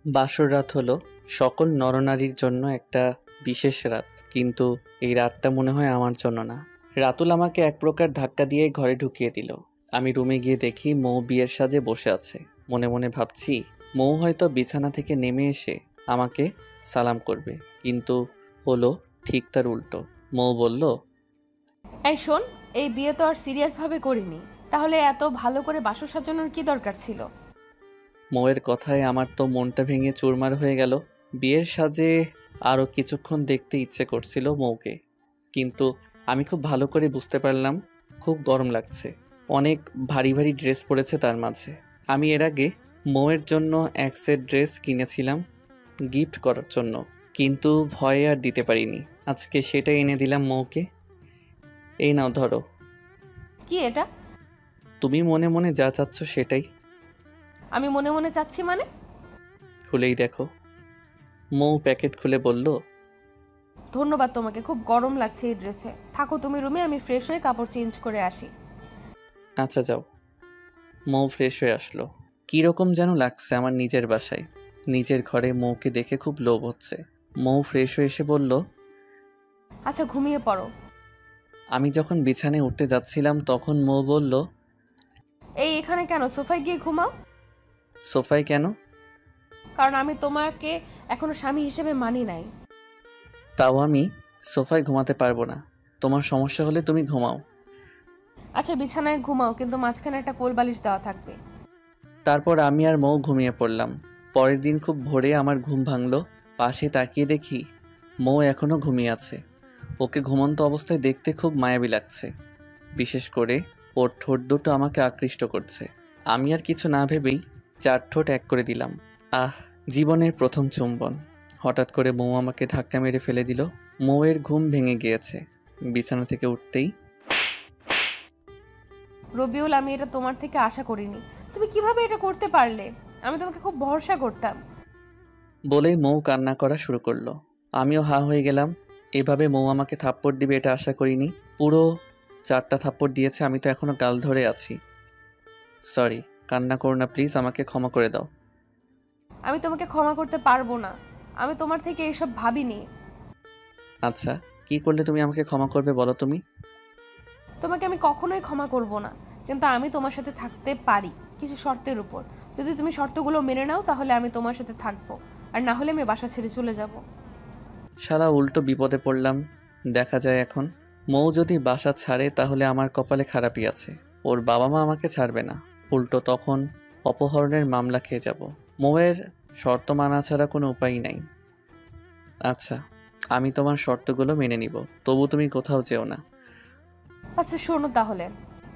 বাসর রাত হলো সকল নরনারীর জন্য একটা বিশেষ রাত, কিন্তু এই রাতটা মনে হয় আমার জন্য না। রাতুল আমাকে এক প্রকার ধাক্কা দিয়ে ঘরে ঢুকিয়ে দিল। আমি রুমে গিয়ে দেখি মৌ বিয়ের সাজে বসে আছে। মনে মনে ভাবছি মৌ হয়তো বিছানা থেকে নেমে এসে আমাকে সালাম করবে, কিন্তু হলো ঠিক তার উল্টো। মৌ বলল, এই শোন, এই বিয়ে তো আর সিরিয়াসভাবে করিনি, তাহলে এত ভালো করে বাসর সাজানোর কি দরকার ছিল? মৌয়ের কথায় আমার তো মনটা ভেঙে চুরমার হয়ে গেল। বিয়ের সাজে আরও কিছুক্ষণ দেখতে ইচ্ছে করছিল মৌকে, কিন্তু আমি খুব ভালো করে বুঝতে পারলাম খুব গরম লাগছে। অনেক ভারী ভারী ড্রেস পরেছে তার মাঝে। আমি এর আগে মৌয়ের জন্য এক সেট ড্রেস কিনেছিলাম গিফট করার জন্য, কিন্তু ভয়ে আর দিতে পারিনি। আজকে সেটা এনে দিলাম মৌকে। এই নাও ধরো। কি এটা? তুমি মনে মনে যা চাচ্ছ সেটাই। আমি মনে মনে চাচ্ছি মানে? খুলেই দেখো। মৌ প্যাকেট খুলে বলল, ধন্যবাদ তোমাকে, খুব গরম লাগছে এই ড্রেসে। থাকো তুমি রুমে, আমি ফ্রেশ হয়ে কাপড় চেঞ্জ করে আসি। আচ্ছা যাও। মৌ ফ্রেশ হয়ে আসলো। কীরকম যেন লাগছে আমার নিজের বাসায়। নিজের ঘরে মৌকে দেখে খুব লোভ হচ্ছে। মৌ ফ্রেশ হয়ে এসে বলল, আচ্ছা ঘুমিয়ে পড়ো। আমি যখন বিছানায় উঠতে যাচ্ছিলাম তখন মৌ বলল, এই এখানে কেন, সোফায় গিয়ে ঘুমাও। সোফায় কেন? কারণ আমি তোমাকে এখনো স্বামী হিসেবে মানি নাই। তাও আমি সোফায় ঘুমাতে পারবো না। তোমার সমস্যা হলে তুমি ঘুমাও। আচ্ছা বিছানায় ঘুমাও, কিন্তু মাঝখানে একটা কোল বালিশ দেওয়া থাকবে। তারপর আমি আর মৌ ঘুমিয়ে পড়লাম। পরের দিন খুব ভোরে আমার ঘুম ভাঙলো। পাশে তাকিয়ে দেখি মৌ এখনও ঘুমিয়ে আছে। ওকে ঘুমন্ত অবস্থায় দেখতে খুব মায়াবী লাগছে। বিশেষ করে ওর ঠোঁট দুটো আমাকে আকৃষ্ট করছে। আমি আর কিছু না ভেবেই 4 ঠোঁট এক করে দিলাম। আহ, জীবনের প্রথম চুম্বন। হঠাৎ করে মৌ আমাকে ধাক্কা মেরে ফেলে দিল। মৌয়ের ঘুম ভেঙে গিয়েছে। বিছানা থেকে উঠতেই, রবিউল, আমি এটা তোমার থেকে আশা করিনি। তুমি কিভাবে এটা করতে পারলে? আমি তোমাকে খুব ভরসা করতাম। বলেই মৌ কান্না করা শুরু করলো। আমিও হা হয়ে গেলাম। এভাবে মৌ আমাকে থাপ্পড় দিবে এটা আশা করিনি। পুরো 4টা থাপ্পড় দিয়েছে। আমি তো এখনো গাল ধরে আছি। সরি, কান্না করো না প্লিজ, আমাকে ক্ষমা করে দাও। আমি তোমাকে ক্ষমা করতে পারবো না। আমি তোমার থেকে এসব ভাবিনি। আচ্ছা, কি করলে তুমি আমাকে ক্ষমা করবে বলো তুমি? তোমাকে আমি কখনোই ক্ষমা করব না, কিন্তু আমি তোমার সাথে থাকতে পারি কিছু শর্তের উপর। যদি তুমি শর্তগুলো মেনে নাও তাহলে আমি তোমার সাথে থাকবো, আর না হলে আমি বাসা ছেড়ে চলে যাব। সারা উল্টো বিপদে পড়লাম। দেখা যায় এখন মৌ যদি বাসা ছাড়ে তাহলে আমার কপালে খারাপই আছে। ওর বাবা মা আমাকে ছাড়বে না, উল্টো তখন অপহরণের মামলা খেয়ে যাব। মৌয়ের শর্ত মানা ছাড়া কোনো উপায় নাই। আচ্ছা, আমি তোমার শর্তগুলো মেনে নিব, তবু তুমি কোথাও যেও না। আচ্ছা শোনো তাহলে,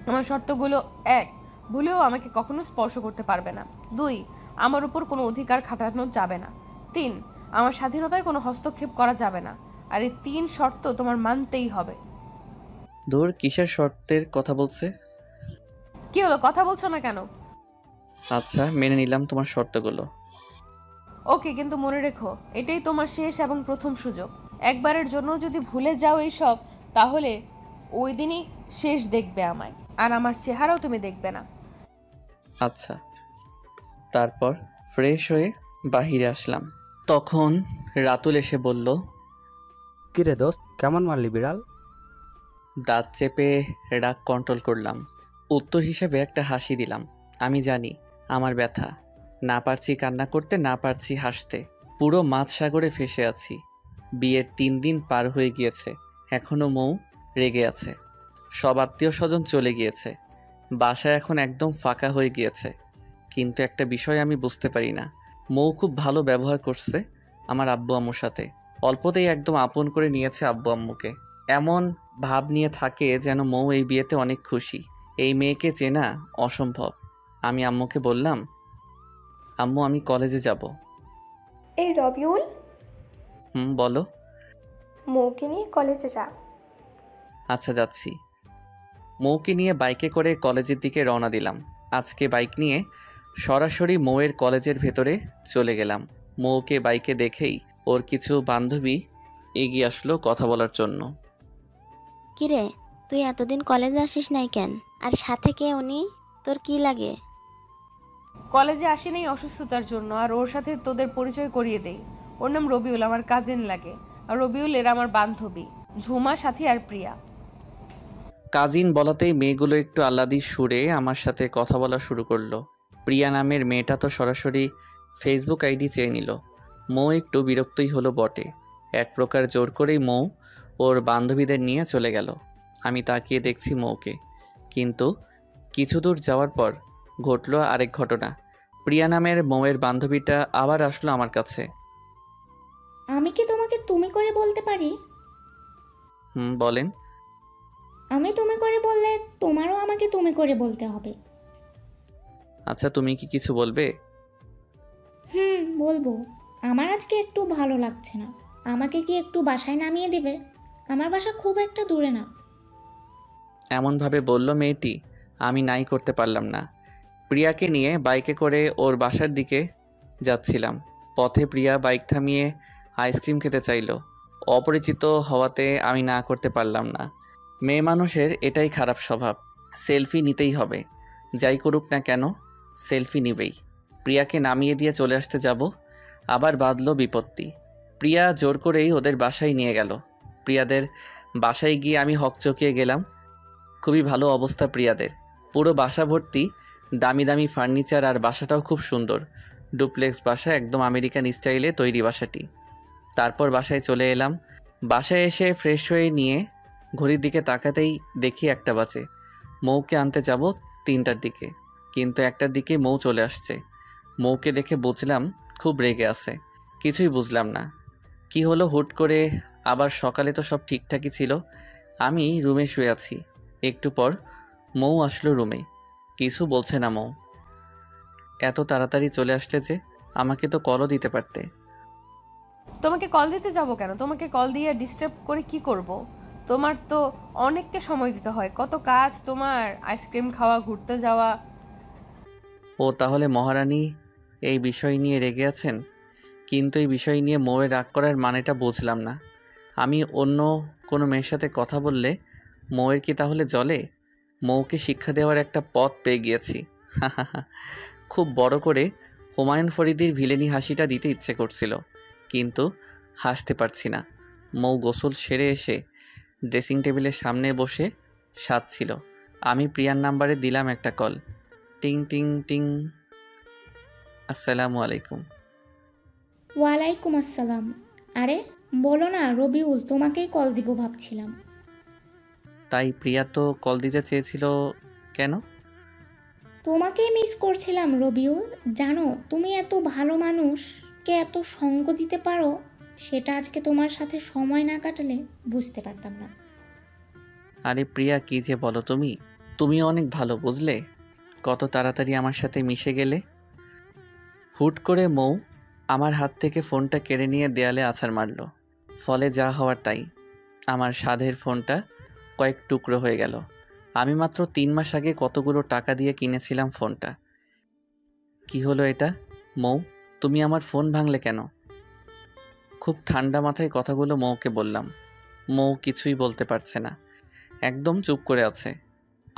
আমার শর্তগুলো: 1, ভুলেও আমাকে কখনো স্পর্শ করতে পারবে না। 2, আমার উপর কোনো অধিকার খাটানো যাবে না। 3, আমার স্বাধীনতায় কোনো হস্তক্ষেপ করা যাবে না। আর এই 3 শর্ত তোমার মানতেই হবে। দূর, কিসের শর্তের কথা বলছে? কি হলো, কথা বলছো না কেন? আচ্ছা, মেনে নিলাম তোমার শর্তগুলো। ওকে, কিন্তু মনে রেখো এটাই তোমার শেষ এবং প্রথম সুযোগ। একবারের জন্য যদি ভুলে যাও এইসব, তাহলে ওই দিনই শেষ দেখবে আমায়, আর আমার চেহারাও তুমি দেখবে না। আচ্ছা। তারপর ফ্রেশ হয়ে বাহিরে আসলাম। তখন রাতুল এসে বলল, কিরে দোস্ত, কেমন মারলি বিড়াল? দাঁত চেপে রাগ কন্ট্রোল করলাম। উত্তর হিসেবে একটা হাসি দিলাম। আমি জানি আমার ব্যথা। না পারছি কান্না করতে, না পারছি হাসতে। পুরো মাঝ সাগরে ফেসে আছি। বিয়ের 3 দিন পার হয়ে গিয়েছে, এখনও মৌ রেগে আছে। সব আত্মীয় স্বজন চলে গিয়েছে। বাসা এখন একদম ফাঁকা হয়ে গিয়েছে। কিন্তু একটা বিষয় আমি বুঝতে পারি না, মৌ খুব ভালো ব্যবহার করছে আমার আব্বু আম্মুর সাথে। অল্পতেই একদম আপন করে নিয়েছে আব্বু আম্মুকে। এমন ভাব নিয়ে থাকে যেন মৌ এই বিয়েতে অনেক খুশি। এই মেয়েকে চেনা অসম্ভব। আমি আম্মুকে বললাম, আম্মু আমি কলেজে যাব। এই রবিউল, বলো। মৌকে নিয়ে কলেজে যা। আচ্ছা যাচ্ছি। মৌকে নিয়ে বাইকে করে কলেজের দিকে রওনা দিলাম। আজকে বাইক নিয়ে সরাসরি মৌয়ের কলেজের ভেতরে চলে গেলাম। মৌকে বাইকে দেখেই ওর কিছু বান্ধবী এগিয়ে আসলো কথা বলার জন্য। কিরে, তুই এতদিন কলেজে আসিস নাই কেন? আর সাথে কে উনি? তোর কি লাগে? কলেজে আসি নাই অসুস্থতার জন্য, আর ওর সাথে তোদের পরিচয় করিয়ে দেই। ওর নাম রবিউল, আমার কাজিন লাগে। আর রবিউল এর আমার বান্ধবী ঝুমা, সাথী আর প্রিয়া। কাজিন বলাতেই মেয়েগুলো একটু আহ্লাদি সুরে আমার সাথে কথা বলা শুরু করলো। প্রিয়া নামের মেয়েটা তো সরাসরি ফেসবুক আইডি চেয়ে নিল। মৌ একটু বিরক্তই হলো বটে। এক প্রকার জোর করেই মৌ ওর বান্ধবীদের নিয়ে চলে গেল। আমি তাকিয়ে দেখছি মৌকে, কিন্তু কিছু দূর যাওয়ার পর ঘটল আরেক ঘটনা। প্রিয়া নামের মৌয়ের বান্ধবীটা আবার আসলো আমার কাছে। আমি কি তোমাকে তুমি করে বলতে পারি? বলেন। আমি তুমি করে বললে তোমারও আমাকে তুমি করে বলতে হবে। আচ্ছা, তুমি কি কিছু বলবে? বলবো। আমার আজকে একটু ভালো লাগছে না। আমাকে কি একটু বাসায় নামিয়ে দেবে? আমার বাসা খুব একটা দূরে না। এমনভাবে বলল মেয়েটি, আমি নাই করতে পারলাম না। প্রিয়াকে নিয়ে বাইকে করে ওর বাসার দিকে যাচ্ছিলাম। পথে প্রিয়া বাইক থামিয়ে আইসক্রিম খেতে চাইলো। অপরিচিত হওয়াতে আমি না করতে পারলাম না। মেয়ে মানুষের এটাই খারাপ স্বভাব, সেলফি নিতেই হবে। যাই করুক না কেন, সেলফি নিবেই। প্রিয়াকে নামিয়ে দিয়ে চলে আসতে যাব, আবার বাঁধলো বিপত্তি। প্রিয়া জোর করেই ওদের বাসায় নিয়ে গেল। প্রিয়াদের বাসায় গিয়ে আমি হকচকিয়ে গেলাম। খুবই ভালো অবস্থা প্রিয়াদের। পুরো বাসা ভর্তি দামি দামি ফার্নিচার, আর বাসাটাও খুব সুন্দর। ডুপ্লেক্স বাসা, একদম আমেরিকান স্টাইলে তৈরি বাসাটি। তারপর বাসায় চলে এলাম। বাসায় এসে ফ্রেশ হয়ে নিয়ে ঘড়ির দিকে তাকাতেই দেখি 1টা বাজে। মৌকে আনতে যাব 3টার দিকে, কিন্তু 1টার দিকে মৌ চলে আসছে। মৌকে দেখে বুঝলাম খুব রেগে আছে। কিছুই বুঝলাম না কি হলো হুট করে। আবার সকালে তো সব ঠিকঠাকই ছিল। আমি রুমে শুয়ে আছি। একটু পর মৌ আসলো রুমে। কিছু বলছে না মৌ। এত তাড়াতাড়ি চলে আসলে যে? আমাকে তো কলও দিতে পারতে। তোমাকে কল দিতে যাব কেন? তোমাকে কল দিয়ে ডিস্টার্ব করে কি করব? তোমার তো অনেককে সময় দিতে হয়, কত কাজ তোমার, আইসক্রিম খাওয়া, ঘুরতে যাওয়া। ও তাহলে মহারানী এই বিষয় নিয়ে রেগে আছেন? কিন্তু এই বিষয় নিয়ে মৌয়ের রাগ করার মানেটা বুঝলাম না। আমি অন্য কোনো মেয়ের সাথে কথা বললে মৌয়ের কি তাহলে জ্বলে? মৌকে শিক্ষা দেওয়ার একটা পথ পেয়ে গিয়েছি। খুব বড় করে হুমায়ুন ফরিদির ভিলেনি হাসিটা দিতে ইচ্ছে করছিল, কিন্তু হাসতে পারছি না। মৌ গোসল সেরে এসে ড্রেসিং টেবিলের সামনে বসে সাজছিল। আমি প্রিয়ার নাম্বারে দিলাম একটা কল। টিং টিং টিং। আসসালামু আলাইকুম। ওয়ালাইকুম আসসালাম। আরে বলো না রবিউল, তোমাকেই কল দিব ভাবছিলাম। তাই প্রিয়া তো কল দিতে চেয়েছিল কেন? তোমাকেই মিস করছিলাম রবিউল। জানো তুমি এত ভালো মানুষকে এত সঙ্গ দিতে পারো, সেটা আজকে তোমার সাথে সময় না কাটালে বুঝতে পারতাম না। আরে প্রিয়া, কি যে বলো তুমি। তুমিও অনেক ভালো, বুঝলে? কত তাড়াতাড়ি আমার সাথে মিশে গেলে। হুট করে মৌ আমার হাত থেকে ফোনটা কেড়ে নিয়ে দেয়ালে আছাড় মারল। ফলে যা হওয়ার তাই। আমার সাধের ফোনটা কয়েক টুকরো হয়ে গেল। আমি মাত্র 3 মাস আগে কতগুলো টাকা দিয়ে কিনেছিলাম ফোনটা। কি হলো এটা? মৌ, তুমি আমার ফোন ভাঙলে কেন? খুব ঠান্ডা মাথায় কথাগুলো মৌকে বললাম। মৌ কিছুই বলতে পারছে না, একদম চুপ করে আছে।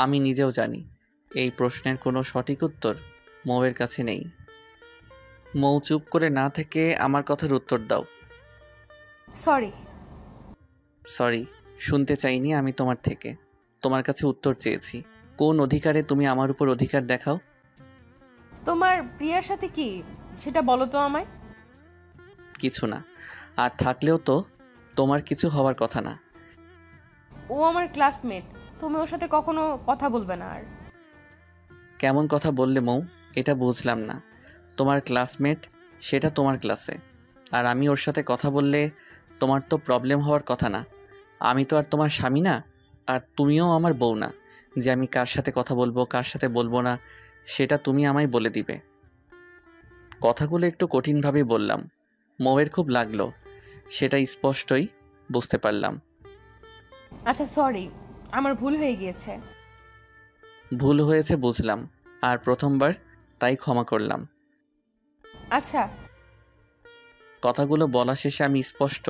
আমি নিজেও জানি এই প্রশ্নের কোনো সঠিক উত্তর মৌয়ের কাছে নেই। মৌ চুপ করে না থেকে আমার কথার উত্তর দাও। সরি। সরি শুনতে চাইনি আমি তোমার থেকে। তোমার কাছে উত্তর চেয়েছি। কোন অধিকারে তুমি আমার উপর অধিকার দেখাও? তোমার প্রিয়ার সাথে কি সেটা বলো তো আমায়। কিছু না, আর থাকলেও তো তোমার কিছু হওয়ার কথা না। ও আমার ক্লাসমেট, তুমি ওর সাথে কখনো কথা বলবে না। আর কেমন কথা বললে মৌ? এটা বুঝলাম না। তোমার ক্লাসমেট, সেটা তোমার ক্লাসে, আর আমি ওর সাথে কথা বললে তোমার তো প্রবলেম হওয়ার কথা না। আমি তো আর তোমার স্বামী না, আর তুমিও আমার বউ না যে আমি কার সাথে কথা বলবো কার সাথে বলবো না সেটা তুমি আমায় বলে দিবে। কথাগুলো একটু কঠিনভাবেই বললাম। মৌয়ের খুব লাগলো, সেটা স্পষ্টই বুঝতে পারলাম। আচ্ছা সরি, আমার ভুল হয়ে গিয়েছে। ভুল হয়েছে বুঝলাম, আর প্রথমবার তাই ক্ষমা করলাম। আচ্ছা। কথাগুলো বলা শেষে আমি স্পষ্ট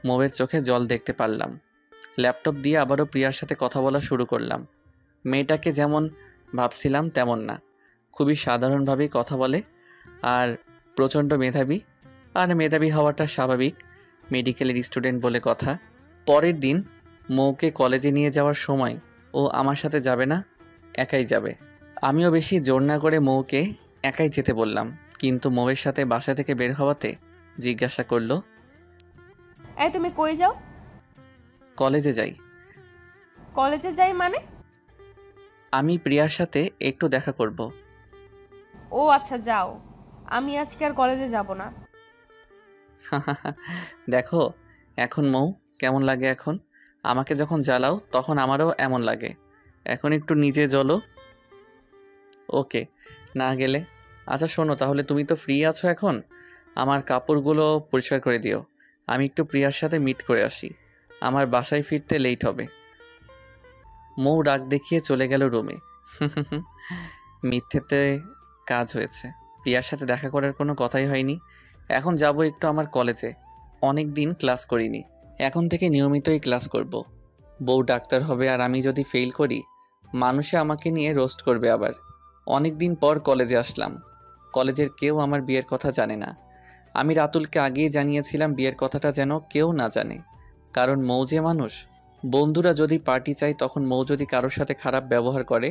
মৌয়ের চোখে জল দেখতে পারলাম। ল্যাপটপ দিয়ে আবারও প্রিয়ার সাথে কথা বলা শুরু করলাম। মেয়েটাকে যেমন ভাবছিলাম তেমন না, খুবই সাধারণভাবেই কথা বলে আর প্রচণ্ড মেধাবী। আর মেধাবী হওয়াটা স্বাভাবিক, মেডিকেলের স্টুডেন্ট বলে কথা। পরের দিন মৌকে কলেজে নিয়ে যাওয়ার সময় ও আমার সাথে যাবে না, একাই যাবে। আমিও বেশি জোর না করে মৌকে একাই যেতে বললাম, কিন্তু মৌয়ের সাথে বাসা থেকে বের হওয়াতে জিজ্ঞাসা করলো, এই তুমি কই যাও? কলেজে যাই। কলেজে যাই মানে? আমি প্রিয়ার সাথে একটু দেখা করব। ও আচ্ছা যাও, আমি আজকে আর কলেজে যাব না। দেখো এখন মৌ কেমন লাগে। এখন আমাকে যখন জ্বালাও তখন আমারও এমন লাগে। এখন একটু নিজে জ্বলো। ওকে, না গেলে? আচ্ছা শোনো, তাহলে তুমি তো ফ্রি আছো এখন, আমার কাপড়গুলো পরিষ্কার করে দিও। আমি একটু প্রিয়ার সাথে মিট করে আসি, আমার বাসায় ফিরতে লেট হবে। মৌ রাগ দেখিয়ে চলে গেল রুমে। মিথ্যেতে কাজ হয়েছে, প্রিয়ার সাথে দেখা করার কোনো কথাই হয়নি। এখন যাব একটু আমার কলেজে, অনেক দিন ক্লাস করিনি, এখন থেকে নিয়মিতই ক্লাস করব। বউ ডাক্তার হবে আর আমি যদি ফেল করি, মানুষে আমাকে নিয়ে রোস্ট করবে আবার। অনেক দিন পর কলেজে আসলাম, কলেজের কেউ আমার বিয়ের কথা জানে না। আমি রাতুলকে আগেই জানিয়েছিলাম বিয়ের কথাটা যেন কেউ না জানে, কারণ মৌ যে মানুষ। বন্ধুরা যদি পার্টি চাই তখন মৌ যদি কারোর সাথে খারাপ ব্যবহার করে,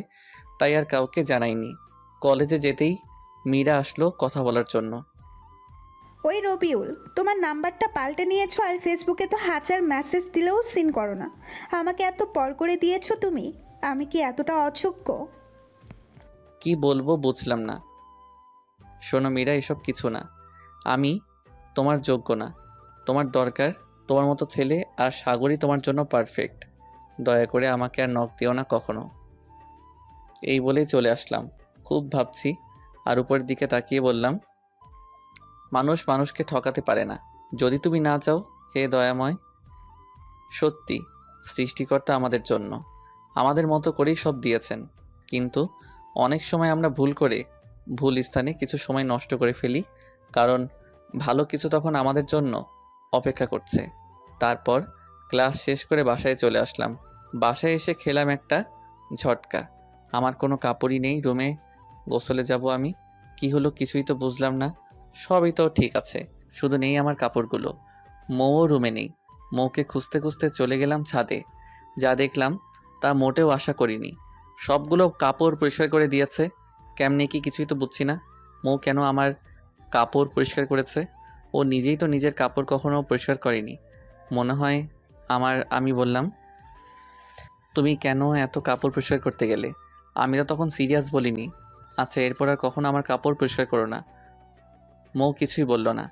তাই আর কাউকে জানাইনি। কলেজে যেতেই মীরা আসলো কথা বলার জন্য। ওই রবিউল, তোমার নাম্বারটা পাল্টে নিয়েছো আর ফেসবুকে তো হাজার মেসেজ দিলেও সিন করো না। আমাকে এত পর করে দিয়েছো তুমি, আমি কি এতটা অযোগ্য? কি বলবো বুঝলাম না। শোনো মীরা, এসব কিছু না, আমি তোমার যোগ্য না। তোমার দরকার তোমার মতো ছেলে, আর সাগরই তোমার জন্য পারফেক্ট। দয়া করে আমাকে আর নখ দিও না কখনো। এই বলেই চলে আসলাম। খুব ভাবছি আর উপরের দিকে তাকিয়ে বললাম, মানুষ মানুষকে ঠকাতে পারে না। যদি তুমি না চাও, হে দয়াময়, সত্যি সৃষ্টিকর্তা আমাদের জন্য আমাদের মতো করেই সব দিয়েছেন, কিন্তু অনেক সময় আমরা ভুল করে ভুল স্থানে কিছু সময় নষ্ট করে ফেলি, কারণ ভালো কিছু তখন আমাদের জন্য অপেক্ষা করছে। তারপর ক্লাস শেষ করে বাসায় চলে আসলাম। বাসায় এসে খেলাম একটা ঝটকা। আমার কোনো কাপড়ই নেই রুমে, গোসলে যাব আমি। কি হলো কিছুই তো বুঝলাম না। সবই তো ঠিক আছে, শুধু নেই আমার কাপড়গুলো। মৌও রুমে নেই। মৌকে খুঁজতে খুঁজতে চলে গেলাম ছাদে। যা দেখলাম তা মোটেও আশা করিনি। সবগুলো কাপড় পরিষ্কার করে দিয়েছে। কেমনে কি কিছুই তো বুঝছি না। মৌ কেন আমার কাপড় পরিষ্কার করেছে? ও নিজেই তো নিজের কাপড় কখনো পরিষ্কার করেনি মনে হয়। আমি বললাম, তুমি কেন এত কাপড় পরিষ্কার করতে গেলে? আমি তো তখন সিরিয়াস বলিনি। আচ্ছা এরপর আর কখনো আমার কাপড় পরিষ্কার করো না। মৌ কিছুই বলল না।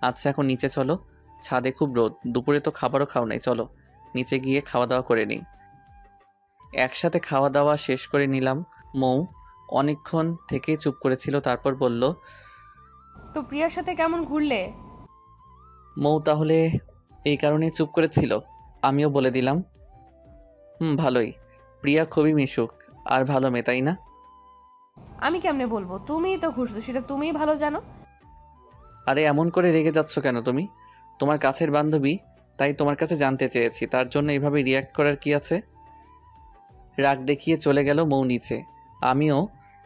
আচ্ছা এখন নিচে চলো, ছাদে খুব রোদ, দুপুরে তো খাবারও খাও নাই, চলো নিচে গিয়ে খাওয়া দাওয়া করে নিই। একসাথে খাওয়া দাওয়া শেষ করে নিলাম। মৌ অনেকক্ষণ থেকে চুপ করেছিল, তারপর বলল, তো প্রিয়ার সাথে কেমন ঘুরলে? মৌ তাহলে এই কারণে চুপ করেছিল? আমিও বলে দিলাম, ভালোই। প্রিয়া খুবই মিশুক আর ভালো মেয়ে, তাই না? আমি কেমনে বলবো, তুমিই তো ঘুরছো, সেটা তুমিই ভালো জানো। আরে এমন করে রেগে যাচ্ছ কেন তুমি? তোমার কাছের বান্ধবী, তাই তোমার কাছে জানতে চেয়েছি, তার জন্য এইভাবে রিয়্যাক্ট করার কি আছে? রাগ দেখিয়ে চলে গেল মৌ নিচে। আমিও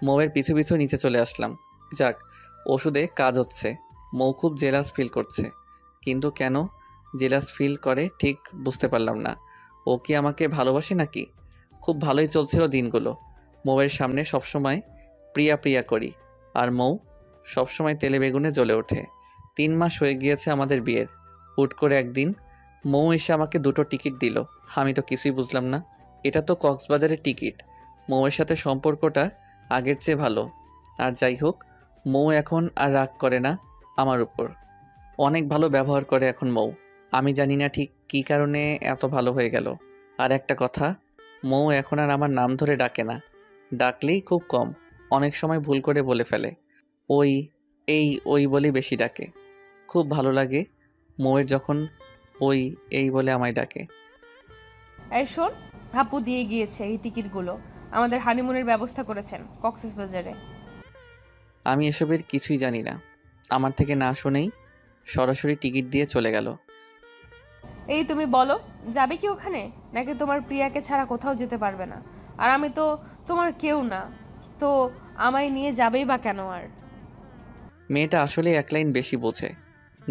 মৌয়ের পিছু পিছু নিচে চলে আসলাম। যাক, ওষুধে কাজ হচ্ছে। মৌ খুব জেলাস ফিল করছে, কিন্তু কেন জেলাস ফিল করে ঠিক বুঝতে পারলাম না। ও কি আমাকে ভালোবাসে নাকি? খুব ভালোই চলছিল দিনগুলো। মৌয়ের সামনে সবসময় প্রিয়া প্রিয়া করি, আর মৌ সবসময় তেলে বেগুনে জ্বলে ওঠে। 3 মাস হয়ে গিয়েছে আমাদের বিয়ের। হুট করে একদিন মৌ এসে আমাকে 2টো টিকিট দিল। আমি তো কিছুই বুঝলাম না। এটা তো কক্সবাজারের টিকিট। মৌয়ের সাথে সম্পর্কটা আগের চেয়ে ভালো। আর যাই হোক, মৌ এখন আর রাগ করে না আমার উপর, অনেক ভালো ব্যবহার করে এখন মৌ। আমি জানি না ঠিক কী কারণে এত ভালো হয়ে গেল। আর একটা কথা, মৌ এখন আর আমার নাম ধরে ডাকে না, ডাকলেই খুব কম, অনেক সময় ভুল করে বলে ফেলে। ওই ওই বলেই বেশি ডাকে। খুব ভালো লাগে মৌয়ের যখন এই বলে আমায় ডাকে। এই শোন, আপু দিয়ে গিয়েছে এই টিকিটগুলো, আমাদের হানিমুনের ব্যবস্থা করেছেন কক্সবাজারে। আমি এসবের কিছুই জানি না। আমার থেকে না শুনেই সরাসরি টিকিট দিয়ে চলে গেল। এই তুমি বলো, যাবে কি ওখানে, নাকি তোমার প্রিয়াকে ছাড়া কোথাও যেতে পারবে না? আর আমি তো তোমার কেউ না, তো আমায় নিয়ে যাবেই বা কেন আর? মেয়েটা আসলে এক লাইন বেশি বোঝে।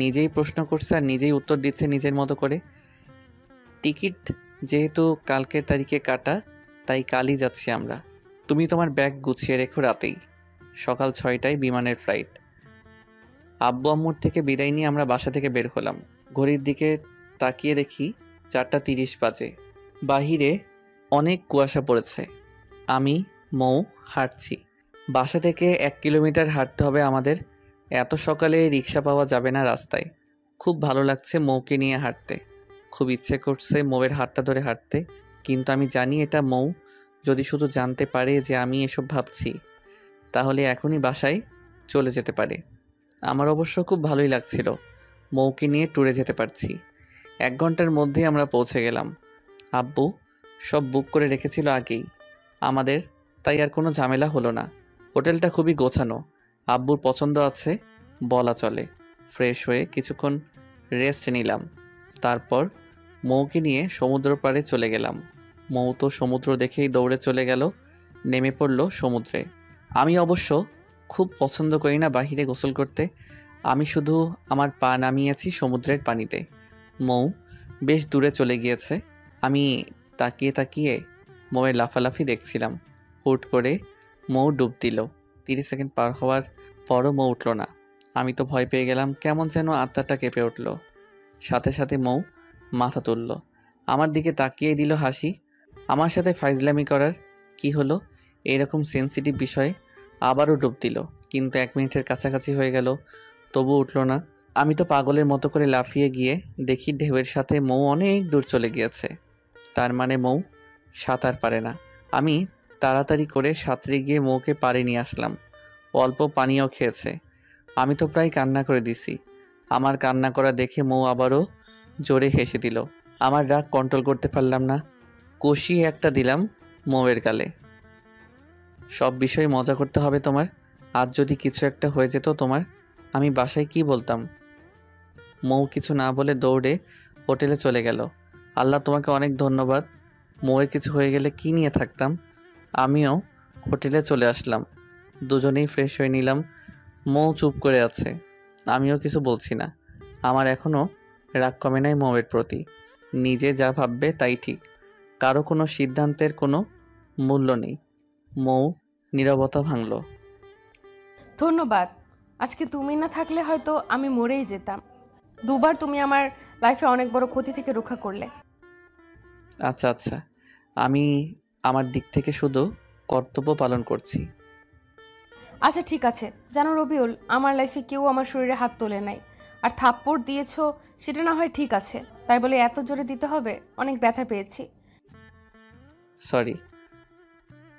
নিজেই প্রশ্ন করছে আর নিজেই উত্তর দিচ্ছে নিজের মতো করে। টিকিট যেহেতু কালকের তারিখে কাটা, তাই কালই যাচ্ছি আমরা। তুমি তোমার ব্যাগ গুছিয়ে রেখো, রাতেই সকাল 6টায় বিমানের ফ্লাইট। আব্বু আম্মুর থেকে বিদায় নিয়ে আমরা বাসা থেকে বের হলাম। ঘড়ির দিকে তাকিয়ে দেখি 4:30 বাজে। বাহিরে অনেক কুয়াশা পড়েছে। আমি মৌ হাঁটছি। বাসা থেকে 1 কিলোমিটার হাঁটতে হবে আমাদের। এত সকালে রিক্সা পাওয়া যাবে না রাস্তায়। খুব ভালো লাগছে মৌকে নিয়ে হাঁটতে। খুব ইচ্ছে করছে মৌয়ের হাতটা ধরে হাঁটতে, কিন্তু আমি জানি এটা মৌ যদি শুধু জানতে পারে যে আমি এসব ভাবছি, তাহলে এখনই বাসায় চলে যেতে পারে। আমার অবশ্য খুব ভালোই লাগছিল, মৌকে নিয়ে ট্যুরে যেতে পারছি। 1 ঘন্টার মধ্যেই আমরা পৌঁছে গেলাম। আব্বু সব বুক করে রেখেছিল আগেই আমাদের, তাই আর কোনো ঝামেলা হলো না। হোটেলটা খুবই গোছানো, আব্বুর পছন্দ আছে বলা চলে। ফ্রেশ হয়ে কিছুক্ষণ রেস্ট নিলাম, তারপর মৌকে নিয়ে সমুদ্র পাড়ে চলে গেলাম। মৌ তো সমুদ্র দেখেই দৌড়ে চলে গেল, নেমে পড়ল সমুদ্রে। আমি অবশ্য খুব পছন্দ করি না বাহিরে গোসল করতে, আমি শুধু আমার পা নামিয়েছি সমুদ্রের পানিতে। মৌ বেশ দূরে চলে গিয়েছে। আমি তাকিয়ে তাকিয়ে মৌয়ের লাফালাফি দেখছিলাম। হুট করে মৌ ডুব দিল। 30 সেকেন্ড পার হওয়ার পরও মৌ উঠল না। আমি তো ভয় পেয়ে গেলাম, কেমন যেন আত্মাটা কেঁপে উঠল। সাথে সাথে মৌ মাথা তুলল, আমার দিকে তাকিয়ে দিল হাসি। আমার সাথে ফাইজলামি করার কি হলো? এরকম সেন্সিটিভ বিষয়ে আবারও ডুব দিল, কিন্তু 1 মিনিটের কাছাকাছি হয়ে গেল, তবু উঠল না। আমি তো পাগলের মতো করে লাফিয়ে গিয়ে দেখি ঢেউয়ের সাথে মৌ অনেক দূর চলে গিয়েছে। তার মানে মৌ সাঁতার পারে না। আমি তাড়াতাড়ি করে সাঁতরে গিয়ে মৌকে পাড়ে নিয়ে আসলাম। অল্প পানিও খেয়েছে। আমি তো প্রায় কান্না করে দিছি। আমার কান্না করা দেখে মৌ আবারও জোরে হেসে দিল। আমার রাগ কন্ট্রোল করতে পারলাম না, কষিয়ে একটা দিলাম মৌয়ের গালে। সব বিষয়ে মজা করতে হবে তোমার। আজ যদি কিছু একটা হয়ে যেত তোমার, আমি বাসায় কি বলতাম? মৌ কিছু না বলে দৌড়ে হোটেলে চলে গেল। আল্লাহ তোমাকে অনেক ধন্যবাদ। মৌয়ের কিছু হয়ে গেলে কি নিয়ে থাকতাম। আমিও হোটেলে চলে আসলাম। দুজনেই ফ্রেশ হয়ে নিলাম। মৌ চুপ করে আছে, আমিও কিছু বলছি না। আমার এখনও রাগ কমে নাই মৌয়ের প্রতি। নিজে যা ভাববে তাই ঠিক, কারো কোনো সিদ্ধান্তের কোনো মূল্য নেই। মৌ নীরবতা ভাঙল। ধন্যবাদ। আজকে তুমি না থাকলে হয়তো আমি মরেই যেতাম। দুবার তুমি আমার লাইফে অনেক বড় ক্ষতি থেকে রক্ষা করলে। আচ্ছা আচ্ছা, আমি আমার দিক থেকে শুধু কর্তব্য পালন করছি। আচ্ছা ঠিক আছে। জানো রবিউল, আমার লাইফে কেউ আমার শরীরে হাত তোলে নাই। আর থাপ্পড় দিয়েছো সেটা না হয় ঠিক আছে, তাই বলে এত জোরে দিতে হবে? অনেক ব্যথা পেয়েছি। সরি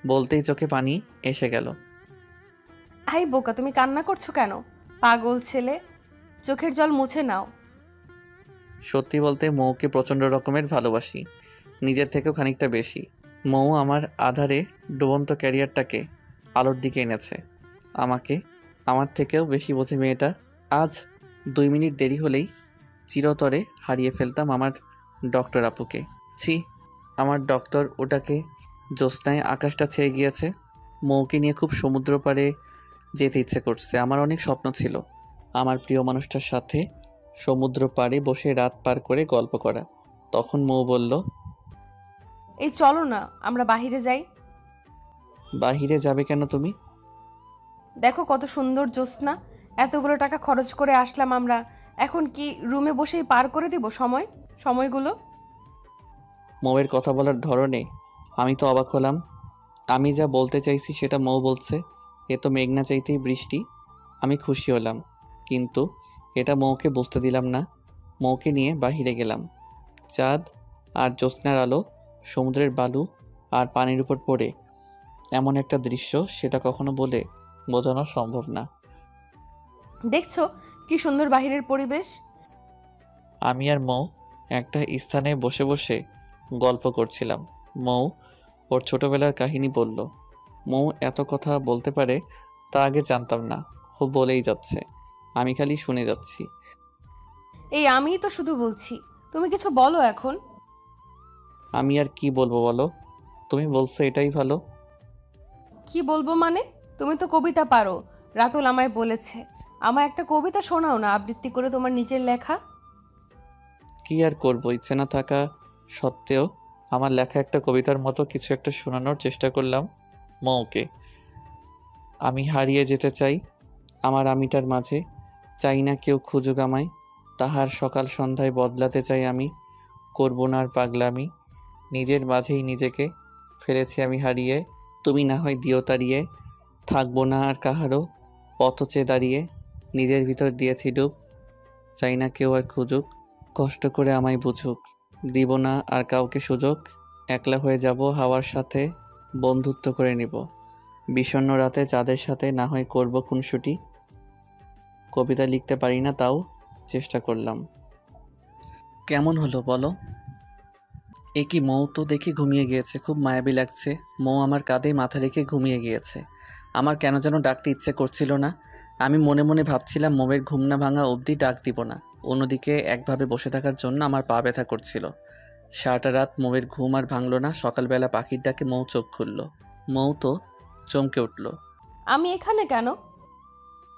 বলতেই চোখে পানি এসে গেল। হাই বোকা, তুমি কান্না করছো কেন? পাগল ছেলে, চোখের জল মুছে নাও। সত্যি বলতে মৌকে প্রচণ্ড রকমের ভালোবাসি, নিজের থেকেও খানিকটা বেশি। মৌ আমার আধারে ডুবন্ত ক্যারিয়ারটাকে আলোর দিকে এনেছে। আমাকে আমার থেকেও বেশি বোঝে মেয়েটা। আজ 2 মিনিট দেরি হলেই চিরতরে হারিয়ে ফেলতাম আমার ডক্টর আপুকে। ছি, আমার ডক্টর ওটাকে জ্যোৎস্নায় আকাশটা ছেয়ে গিয়েছে। মৌকে নিয়ে খুব সমুদ্র পাড়ে যেতে ইচ্ছে করছে। আমার অনেক স্বপ্ন ছিল আমার প্রিয় মানুষটার সাথে সমুদ্র পাড়ে বসে রাত পার করে গল্প করা। তখন মৌ বলল, এই চলো না আমরা বাহিরে যাই। বাহিরে যাবে কেন তুমি? দেখো কত সুন্দর জ্যোৎস্না, এতগুলো টাকা খরচ করে আসলাম আমরা, এখন কি রুমে বসেই পার করে দিব সময়গুলো? মৌয়ের কথা বলার ধরনে আমি তো অবাক হলাম। আমি যা বলতে চাইছি সেটা মৌ বলছে, এ তো মেঘনা চাইতেই বৃষ্টি। আমি খুশি হলাম, কিন্তু এটা মৌকে বুঝতে দিলাম না। মৌকে নিয়ে বাহিরে গেলাম। চাঁদ আর জ্যোৎস্নার আলো সমুদ্রের বালু আর পানির উপর পড়ে এমন একটা দৃশ্য, সেটা কখনো বলে বোঝানো সম্ভব না। দেখছো কি সুন্দর বাহিরের পরিবেশ। আমি আর মৌ একটা স্থানে বসে বসে গল্প করছিলাম। মৌ ওর ছোটবেলার কাহিনী বলল। মৌ এত কথা বলতে পারে তা আগে জানতাম না। ও বলেই যাচ্ছে, আমি খালি শুনে যাচ্ছি। এই আমিই তো শুধু বলছি, তুমি কিছু বলো এখন। আমি আর কি বলবো বলো, তুমি বলছো এটাই ভালো। কি বলবো মানে? তুমি তো কবিতা পারো, রাতুল আমায় বলেছে। আমার একটা কবিতা শোনাও না, আবৃত্তি করে, তোমার নিজের লেখা। কি আর করব, ইচ্ছে না থাকা সত্ত্বেও আমার লেখা একটা কবিতার মতো কিছু একটা শোনানোর চেষ্টা করলাম মৌকে। আমি হারিয়ে যেতে চাই আমার আমিটার মাঝে, চাই না কেউ খুঁজুক আমায়, তাহার সকাল সন্ধ্যায় বদলাতে চাই আমি, করব না আর পাগলামি, নিজের মাঝেই নিজেকে ফেলেছি আমি হারিয়ে, তুমি না হয় দিও তাড়িয়ে, থাকবো না আর কাহারও পথচে দাঁড়িয়ে, নিজের ভিতর দিয়েছি ডুব, চাই না কেউ আর খুঁজুক, কষ্ট করে আমায় বুঝুক, দিব না আর কাউকে সুযোগ, একলা হয়ে যাব হাওয়ার সাথে, বন্ধুত্ব করে নিব, বিষণ্ণ রাতে চাঁদের সাথে না হয় করব খুনসুটি, কবিতা লিখতে পারি না তাও চেষ্টা করলাম। কেমন হলো বলো? এ কি, মৌ তো দেখি ঘুমিয়ে গিয়েছে, খুব মায়াবী লাগছে। মৌ আমার কাঁধে মাথা রেখে ঘুমিয়ে গিয়েছে। আমার কেন যেন ডাকতে ইচ্ছে করছিল না। আমি মনে মনে ভাবছিলাম মৌয়ের ঘুম না ভাঙা অবধি ডাক দিব না। অন্যদিকে একভাবে বসে থাকার জন্য আমার পা ব্যথা করছিল। সারাটা রাত মৌয়ের ঘুম আর ভাঙল না। সকালবেলা পাখির ডাকে মৌ চোখ খুলল। মৌ তো চমকে উঠল। আমি এখানে কেন?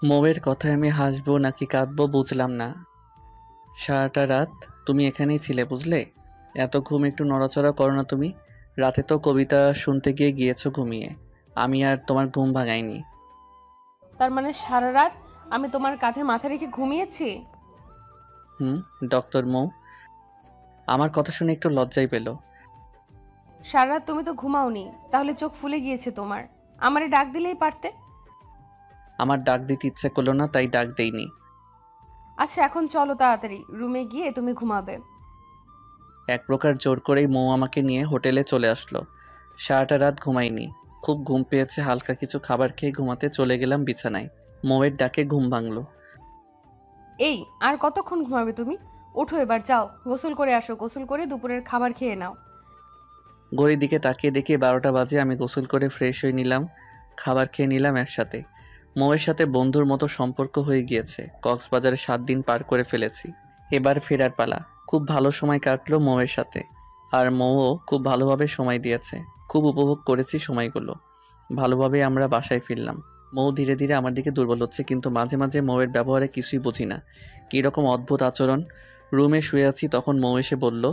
মৌয়ের কথায় আমি হাসবো নাকি কাঁদবো বুঝলাম না। সারাটা রাত তুমি এখানেই ছিলে বুঝলে? এত ঘুম একটু নড়াচড়া করো না তুমি। রাতে তো কবিতা শুনতে গিয়ে গিয়েছো ঘুমিয়ে, আমি আর তোমার ঘুম ভাঙাইনি। তার মানে সারা রাত আমি তোমার কাঁধে মাথা রেখে ঘুমিয়েছি? ডক্টর মৌ আমার কথা শুনে একটু লজ্জাই পেল। সারা রাত তুমি তো ঘুমাওনি, তাহলে চোখ ফুলে গিয়েছে তোমার। আমারে ডাক দিলেই পারতে। আমার ডাক দিতে ইচ্ছে করলো না, তাই ডাক দেইনি। আচ্ছা এখন চলো তাড়াতাড়ি, রুমে গিয়ে তুমি ঘুমাবে। এক প্রকার জোর করেই মৌ আমাকে নিয়ে হোটেলে চলে আসলো। সারাটা রাত ঘুমাইনি, খুব ঘুম পেয়েছে। হালকা কিছু খাবার খেয়ে ঘুমাতে চলে গেলাম বিছানায়। মৌয়ের ডাকে ঘুম ভাঙলো। এই আর কতক্ষণ ঘুমাবে তুমি? ওঠো এবার, যাও গোসল করে আসো, গোসল করে দুপুরের খাবার খেয়ে নাও। ঘড়ির দিকে তাকিয়ে দেখি 12টা বাজে। আমি গোসল করে ফ্রেশ হয়ে নিলাম, খাবার খেয়ে নিলাম একসাথে। মৌয়ের সাথে বন্ধুর মতো সম্পর্ক হয়ে গিয়েছে। কক্সবাজারে 7 দিন পার করে ফেলেছি, এবার ফেরার পালা। খুব ভালো সময় কাটলো মৌয়ের সাথে, আর মৌও খুব ভালোভাবে সময় দিয়েছে। খুব উপভোগ করেছি সময়গুলো। ভালোভাবে আমরা বাসায় ফিরলাম। মৌ ধীরে ধীরে আমার দিকে দুর্বল হচ্ছে, কিন্তু মাঝে মাঝে মৌয়ের ব্যবহারে কিছুই বুঝি না, কীরকম অদ্ভুত আচরণ। রুমে শুয়ে আছি, তখন মৌ এসে বলল,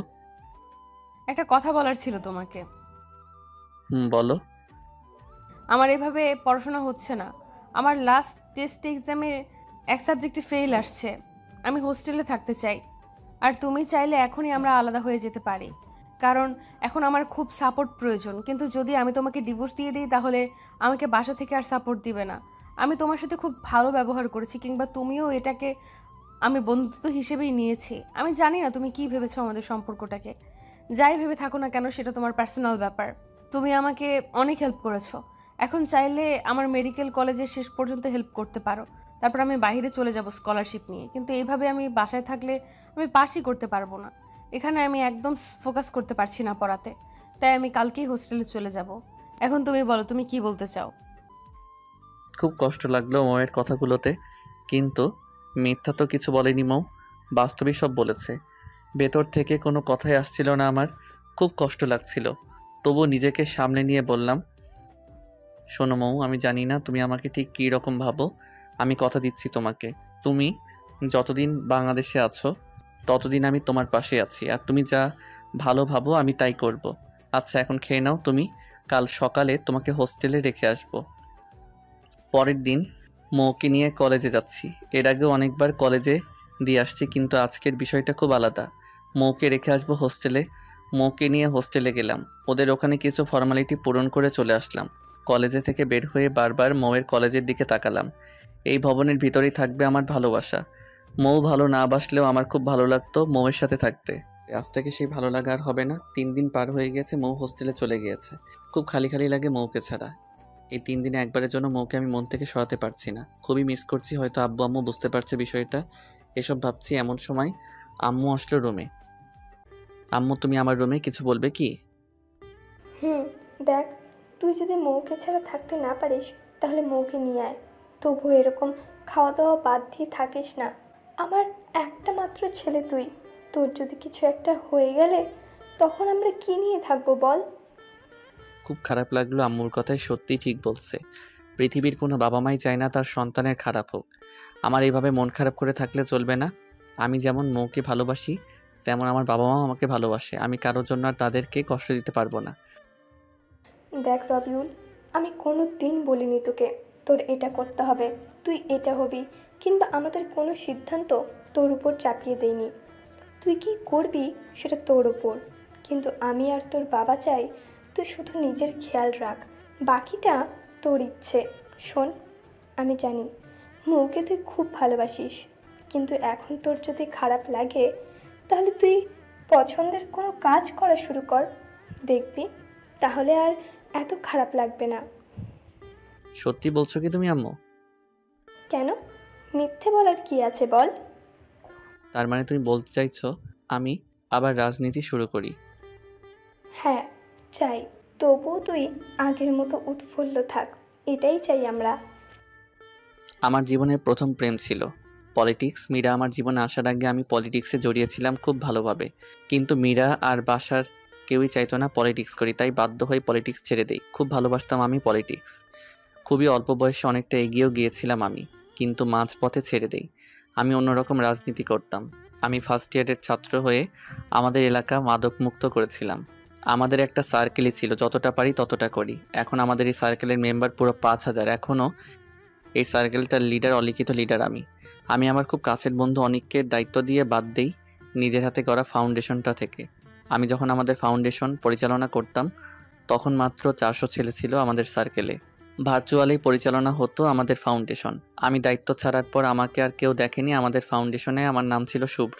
একটা কথা বলার ছিল তোমাকে। বলো। আমার এভাবে পড়াশোনা হচ্ছে না। আমার লাস্ট টেস্ট এক্সামে এক সাবজেক্টে ফেল আসছে। আমি হোস্টেলে থাকতে চাই, আর তুমি চাইলে এখনই আমরা আলাদা হয়ে যেতে পারি, কারণ এখন আমার খুব সাপোর্ট প্রয়োজন। কিন্তু যদি আমি তোমাকে ডিভোর্স দিয়ে দিই, তাহলে আমাকে বাসা থেকে আর সাপোর্ট দিবে না। আমি তোমার সাথে খুব ভালো ব্যবহার করেছি, কিংবা তুমিও এটাকে আমি বন্ধুত্ব হিসেবেই নিয়েছি। আমি জানি না তুমি কি ভেবেছো আমাদের সম্পর্কটাকে। যাই ভেবে থাকো না কেন, সেটা তোমার পার্সোনাল ব্যাপার। তুমি আমাকে অনেক হেল্প করেছো, এখন চাইলে আমার মেডিকেল কলেজের শেষ পর্যন্ত হেল্প করতে পারো। তারপর আমি বাইরে চলে যাব স্কলারশিপ নিয়ে। কিন্তু এইভাবে আমি বাসায় থাকলে আমি পাসই করতে পারবো না। এখানে আমি একদম ফোকাস করতে পারছি না পড়াতে, তাই আমি কালকেই হোস্টেলে চলে যাব। এখন তুমি বলো, তুমি কি বলতে চাও? খুব কষ্ট লাগলো মৌয়ের কথাগুলোতে, কিন্তু মিথ্যা তো কিছু বলেনি মৌ, বাস্তবিক সব বলেছে। ভেতর থেকে কোনো কথাই আসছিল না আমার, খুব কষ্ট লাগছিল। তবু নিজেকে সামনে নিয়ে বললাম, শোনো মৌ, আমি জানি না তুমি আমাকে ঠিক কী রকম ভাবো। আমি কথা দিচ্ছি তোমাকে, তুমি যতদিন বাংলাদেশে আছো ততদিন আমি তোমার পাশে আছি, আর তুমি যা ভালো ভাবো আমি তাই করব। আচ্ছা এখন খেয়ে নাও তুমি, কাল সকালে তোমাকে হোস্টেলে রেখে আসব। পরের দিন মৌকে নিয়ে কলেজে যাচ্ছি। এর আগেও অনেকবার কলেজে দিয়ে আসছি, কিন্তু আজকের বিষয়টা খুব আলাদা। মৌকে রেখে আসবো হোস্টেলে। মৌকে নিয়ে হোস্টেলে গেলাম। ওদের ওখানে কিছু ফর্মালিটি পূরণ করে চলে আসলাম। কলেজে থেকে বের হয়ে বারবার মৌয়ের কলেজের দিকে তাকালাম। এই ভবনের ভিতরেই থাকবে আমার ভালোবাসা। মৌ ভালো না বাসলেও আমার খুব ভালো লাগতো মৌয়ের সাথে থাকতে। আজ থেকে সেই ভালো লাগা আর হবে না। 3 দিন পার হয়ে গেছে, মৌ হোস্টেলে চলে গিয়েছে। খুব খালি খালি লাগে মৌকে ছাড়া। এই 3 দিনে একবারের জন্য মৌকে আমি মন থেকে সরাতে পারছি না। খুবই মিস করছি। হয়তো আব্বু আম্মু বুঝতে পারছে বিষয়টা। এসব ভাবছি এমন সময় আম্মু আসলো রুমে। আম্মু, তুমি আমার রুমে কিছু বলবে কি? দেখ, তুই যদি মৌকে ছাড়া থাকতে না পারিস, তাহলে মৌকে নিয়ে আয়। তবু এরকম খাওয়া দাওয়া বাদ দিয়ে থাকিস না। আমার একটা মাত্র ছেলে তুই। তোর যদি কিছু একটা হয়ে গেলে, তখন আমরা কি নিয়ে থাকবো বল? খুব খারাপ লাগলো। আম্মুর কথায় সত্যি ঠিক বলছে। পৃথিবীর কোনো বাবা মাই চায় না তার সন্তানের খারাপ হোক। আমার এইভাবে মন খারাপ করে থাকলে চলবে না। আমি যেমন মৌকে ভালোবাসি, তেমন আমার বাবা মাও আমাকে ভালোবাসে। আমি কারোর জন্য আর তাদেরকে কষ্ট দিতে পারবো না। দেখ রবিউল, আমি কোনো দিন বলিনি তোকে তোর এটা করতে হবে, তুই এটা হবি, কিংবা আমাদের কোনো সিদ্ধান্ত তোর উপর চাপিয়ে দেইনি। তুই কি করবি সেটা তোর ওপর, কিন্তু আমি আর তোর বাবা চাই তুই শুধু নিজের খেয়াল রাখ, বাকিটা তোর ইচ্ছে। শোন, আমি জানি মৌকে তুই খুব ভালোবাসিস, কিন্তু এখন তোর যদি খারাপ লাগে তাহলে তুই পছন্দের কোনো কাজ করা শুরু কর, দেখবি তাহলে আর এত খারাপ লাগবে না। সত্যি বলছো কি তুমি আম্মু? কেন, মিথ্যে বলার কি আছে বল? তার মানে তুমি বলতে চাইছো আমি আবার রাজনীতি শুরু করি? হ্যাঁ চাই, তবুও তুই আগের মতো উৎফুল্ল থাক, এটাই চাই আমরা। আমার জীবনের প্রথম প্রেম ছিল পলিটিক্স। মীরা আমার জীবনে আসার আগে আমি পলিটিক্সে জড়িয়েছিলাম খুব ভালোভাবে, কিন্তু মীরা আর বাসার কেউই চাইতো না পলিটিক্স করি, তাই বাধ্য হয়ে পলিটিক্স ছেড়ে দেই। খুব ভালোবাসতাম আমি পলিটিক্স, খুবই অল্প বয়সে অনেকটা এগিয়েও গিয়েছিলাম আমি, কিন্তু মাঝপথে ছেড়ে দেই। আমি অন্যরকম রাজনীতি করতাম। আমি ফার্স্ট ইয়ারের ছাত্র হয়ে আমাদের এলাকা মাদকমুক্ত করেছিলাম। আমাদের একটা সার্কেলই ছিল, যতটা পারি ততটা করি। এখন আমাদের এই সার্কেলের মেম্বার পুরো 5,000। এখনও এই সার্কেলটার লিডার, অলিখিত লিডার আমি। আমার খুব কাছের বন্ধু অনিককে দায়িত্ব দিয়ে বাদ দেই নিজের হাতে করা ফাউন্ডেশনটা থেকে। আমি যখন আমাদের ফাউন্ডেশন পরিচালনা করতাম তখন মাত্র 400 ছেলে ছিল আমাদের সার্কেলে। ভার্চুয়ালি পরিচালনা হতো আমাদের ফাউন্ডেশন। আমি দায়িত্ব ছাড়ার পর আমাকে আর কেউ দেখেনি আমাদের ফাউন্ডেশনে। আমার নাম ছিল শুভ্র।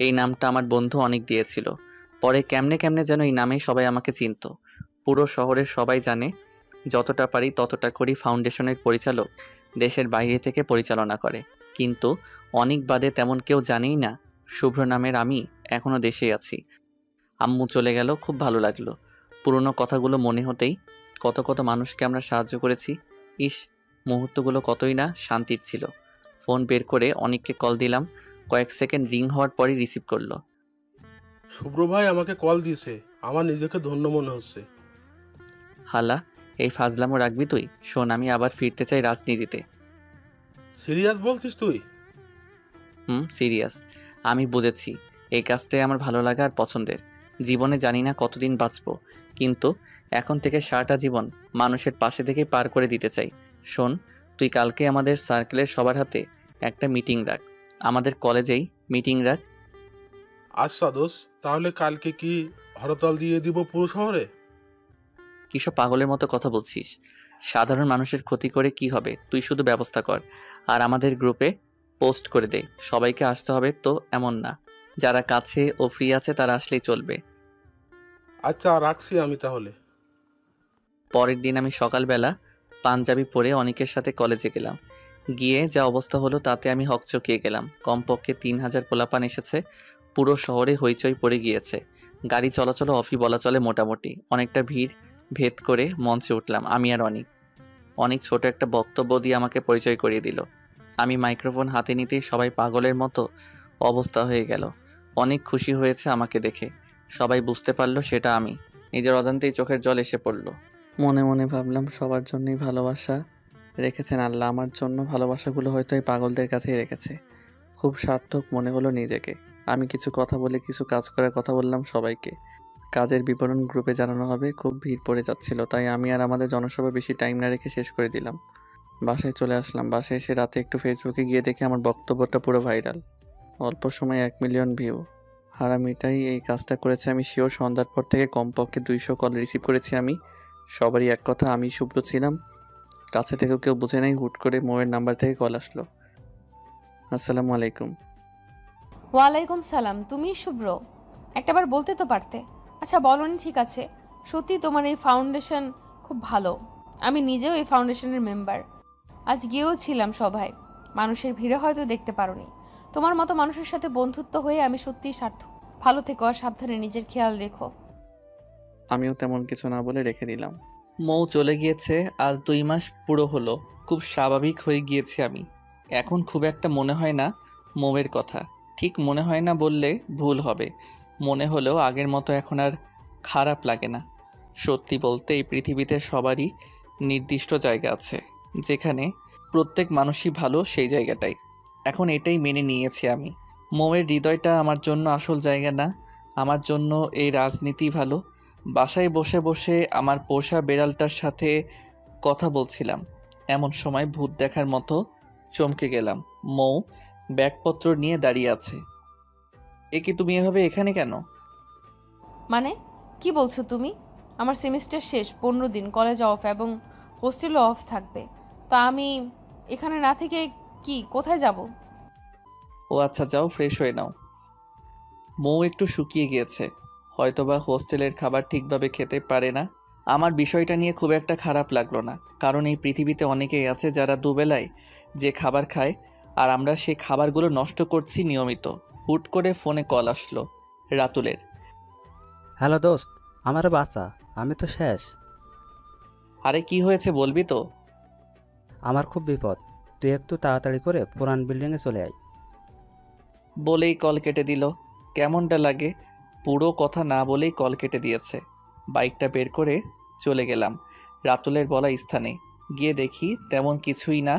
এই নামটা আমার বন্ধু অনেক দিয়েছিল। পরে কেমনে যেন এই নামেই সবাই আমাকে চিনত। পুরো শহরের সবাই জানে যতটা পারি ততটা করি। ফাউন্ডেশনের পরিচালক দেশের বাইরে থেকে পরিচালনা করে, কিন্তু অনেক বাদে তেমন কেউ জানেই না শুভ্র নামের আমি এখনও দেশেই আছি। আম্মু চলে গেল, খুব ভালো লাগলো। পুরনো কথাগুলো মনে হতেই কত মানুষকে আমরা সাহায্য করেছি। ইস, মুহূর্তগুলো কতই না শান্তির ছিল। ফোন বের করে অনেককে কল দিলাম। কয়েক সেকেন্ড রিং হওয়ার পরই রিসিভ করলো। শুভ্র ভাই আমাকে কল দিয়েছে, আমার নিজেকে ধন্য মনে হচ্ছে। হালা, এই ফাজলামো রাখবি তুই? শোন, আমি আবার ফিরতে চাই রাজনীতিতে। সিরিয়াস বলছিস তুই? সিরিয়াস। আমি বুঝেছি এই কাজটাই আমার ভালো লাগা আর পছন্দের। জীবনে জানি না কতদিন বাঁচবো, কিন্তু এখন থেকে সারাটা জীবন মানুষের পাশে থেকে পার করে দিতে চাই। শোন, তুই কালকে আমাদের সার্কেলের সবার হাতে একটা মিটিং রাখ, আমাদের কলেজেই মিটিং রাখ। আচ্ছা দোস্ত, তাহলে কালকে কি হরতাল দিয়ে দিব পুরো শহরে? কিসব পাগলের মতো কথা বলছিস? সাধারণ মানুষের ক্ষতি করে কি হবে? তুই শুধু ব্যবস্থা কর আর আমাদের গ্রুপে পোস্ট করে দে। সবাইকে আসতে হবে তো এমন না, যারা কাছে ও ফ্রি আছে তারা আসলেই চলবে। আচ্ছা রাখছি আমি তাহলে। পরের দিন আমি সকালবেলা পাঞ্জাবি পরে অনেকের সাথে কলেজে গেলাম। গিয়ে যা অবস্থা হলো তাতে আমি হকচকিয়ে গেলাম। কমপক্ষে 3,000 পোলাপান এসেছে। পুরো শহরে হইচই পড়ে গিয়েছে। গাড়ি চলাচল অফই বলা চলে মোটামুটি। অনেকটা ভিড় ভেদ করে মঞ্চে উঠলাম আমি আর অনেক ছোট একটা বক্তব্য দিয়ে আমাকে পরিচয় করিয়ে দিল। আমি মাইক্রোফোন হাতে নিতেই সবাই পাগলের মতো অবস্থা হয়ে গেল। অনেক খুশি হয়েছে আমাকে দেখে। সবাই বুঝতে পারলো সেটা আমি। নিজের অজান্তেই চোখের জল এসে পড়ল। মনে মনে ভাবলাম সবার জন্যই ভালোবাসা রেখেছেন আল্লাহ, আমার জন্য ভালোবাসাগুলো হয়তো এই পাগলদের কাছেই রেখেছে। খুব সার্থক মনে হলো নিজেকে। আমি কিছু কথা বলে কিছু কাজ করার কথা বললাম সবাইকে। কাজের বিবরণ গ্রুপে জানানো হবে। খুব ভিড় পড়ে যাচ্ছিল, তাই আমি আর আমাদের জনসভা বেশি টাইম না রেখে শেষ করে দিলাম। বাসায় চলে আসলাম। বাসায় এসে রাতে একটু ফেসবুকে গিয়ে দেখি আমার বক্তব্যটা পুরো ভাইরাল। অল্প সময়ে 1 মিলিয়ন ভিউ। হারামিটাই এই কাজটা করেছে। আমি শিওর সন্ধ্যার পর থেকে কমপক্ষে 200 কল রিসিভ করেছি আমি। সবারই এক কথা, আমি শুভ্র ছিলাম। কাছে থেকেও কেউ বুঝে নাই। হুট করে মোয়ের নাম্বার থেকে কল আসলো। আসসালামু আলাইকুম। ওয়ালাইকুম সালাম। তুমি শুভ্র? একটাবার বলতে তো পারতে। আচ্ছা বলনি, ঠিক আছে। সত্যি তোমার এই ফাউন্ডেশন খুব ভালো। আমি নিজেও এই ফাউন্ডেশনের মেম্বার। আজ গিয়েও ছিলাম সভায়। মানুষের ভিড়ে হয়তো দেখতে পারোনি। তোমার মতো মানুষের সাথে বন্ধুত্ব হয়ে আমি সত্যিই সার্থক। ভালো থেকো আর সাবধানে নিজের খেয়াল রেখো। আমিও তেমন কিছু না বলে রেখে দিলাম। মৌ চলে গিয়েছে। আজ 2 মাস পুরো হলো। খুব স্বাভাবিক হয়ে গিয়েছি আমি। এখন খুব একটা মনে হয় না মৌয়ের কথা। ঠিক মনে হয় না বললে ভুল হবে। মনে হলেও আগের মতো এখন আর খারাপ লাগে না। সত্যি বলতে এই পৃথিবীতে সবারই নির্দিষ্ট জায়গা আছে, যেখানে প্রত্যেক মানুষই ভালো সেই জায়গাটাই। এখন এটাই মেনে নিয়েছি আমি। মৌয়ের হৃদয়টা আমার জন্য আসল জায়গা না, আমার জন্য এই রাজনীতি ভালো। বাসায় বসে বসে আমার পোষা বেড়ালটার সাথে কথা বলছিলাম, এমন সময় ভূত দেখার মতো চমকে গেলাম। মৌ ব্যাগপত্র নিয়ে দাঁড়িয়ে আছে। এ কি, তুমি এভাবে এখানে কেন? মানে কি বলছো তুমি? আমার সেমিস্টার শেষ, 15 দিন কলেজ অফ এবং হোস্টেলও অফ থাকবে। তো আমি এখানে না থেকে কি কোথায় যাব? ও আচ্ছা, যাও ফ্রেশ হয়ে নাও। মৌ একটু শুকিয়ে গিয়েছে, হয়তোবা হোস্টেলের খাবার ঠিকভাবে খেতে পারে না। আমার বিষয়টা নিয়ে খুব একটা খারাপ লাগলো না, কারণ এই পৃথিবীতে অনেকেই আছে যারা দুবেলায় যে খাবার খায়, আর আমরা সেই খাবারগুলো নষ্ট করছি নিয়মিত। হুট করে ফোনে কল আসলো রাতুলের। হ্যালো দোস্ত, আমার বাসা, আমি তো শেষ। আরে কি হয়েছে বলবি তো? আমার খুব বিপদ, তুই একটু তাড়াতাড়ি করে পুরান বিল্ডিংয়ে চলে আয়। বলেই কল কেটে দিল। কেমনটা লাগে, পুরো কথা না বলেই কল কেটে দিয়েছে। বাইকটা বের করে চলে গেলাম রাতুলের বলা স্থানে। গিয়ে দেখি তেমন কিছুই না,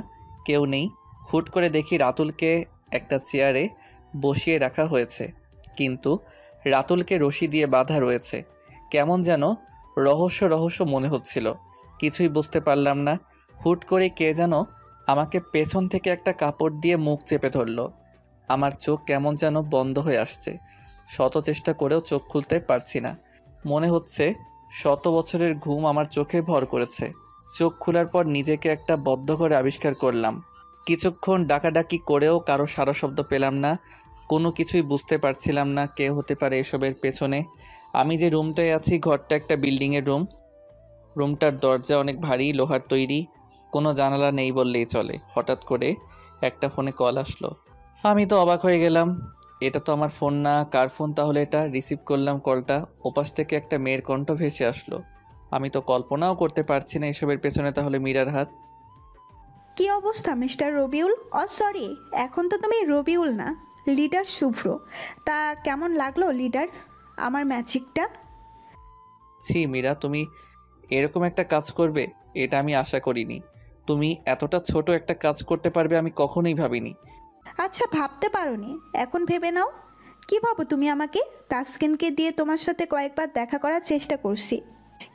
কেউ নেই। হুট করে দেখি রাতুলকে একটা চেয়ারে বসিয়ে রাখা হয়েছে, কিন্তু রাতুলকে রশি দিয়ে বাঁধা রয়েছে। কেমন যেন রহস্য রহস্য মনে হচ্ছিল, কিছুই বুঝতে পারলাম না। হুট করে কে যেন আমাকে পেছন থেকে একটা কাপড় দিয়ে মুখ চেপে ধরলো। আমার চোখ কেমন যেন বন্ধ হয়ে আসছে, শত চেষ্টা করেও চোখ খুলতে পারছি না। মনে হচ্ছে শত বছরের ঘুম আমার চোখে ভর করেছে। চোখ খোলার পর নিজেকে একটা বদ্ধ করে আবিষ্কার করলাম। কিছুক্ষণ ডাকাডাকি করেও কারো সারা শব্দ পেলাম না, কোনো কিছুই বুঝতে পারছিলাম না কে হতে পারে এসবের পেছনে। আমি যে রুমটায় আছি, ঘরটা একটা বিল্ডিংয়ের রুম। রুমটার দরজা অনেক ভারী, লোহার তৈরি, কোনো জানালা নেই বললেই চলে। হঠাৎ করে একটা ফোনে কল আসলো। আমি তো অবাক হয়ে গেলাম, এটা তো আমার ফোন না, কার ফোন তাহলে এটা? রিসিভ করলাম কলটা, ওপাশ থেকে একটা মেয়ের কণ্ঠ ভেসে আসলো। আমি তো কল্পনাও করতে পারছি না এসবের পেছনে তাহলে মীরার হাত। কি অবস্থা মিস্টার রবিউল? সরি, এখন তো তুমি রবিউল না, লিডার শুভ্র। তা কেমন লাগলো লিডার আমার ম্যাজিকটা? ছি মীরা, তুমি এরকম একটা কাজ করবে এটা আমি আশা করিনি। তুমি এতটা ছোট একটা কাজ করতে পারবে আমি কখনোই ভাবিনি। আচ্ছা, ভাবতে পারোনি, এখন ভেবে নাও। কি ভাবো তুমি আমাকে? তাসকিনকে দিয়ে তোমার সাথে কয়েকবার দেখা করার চেষ্টা করছি,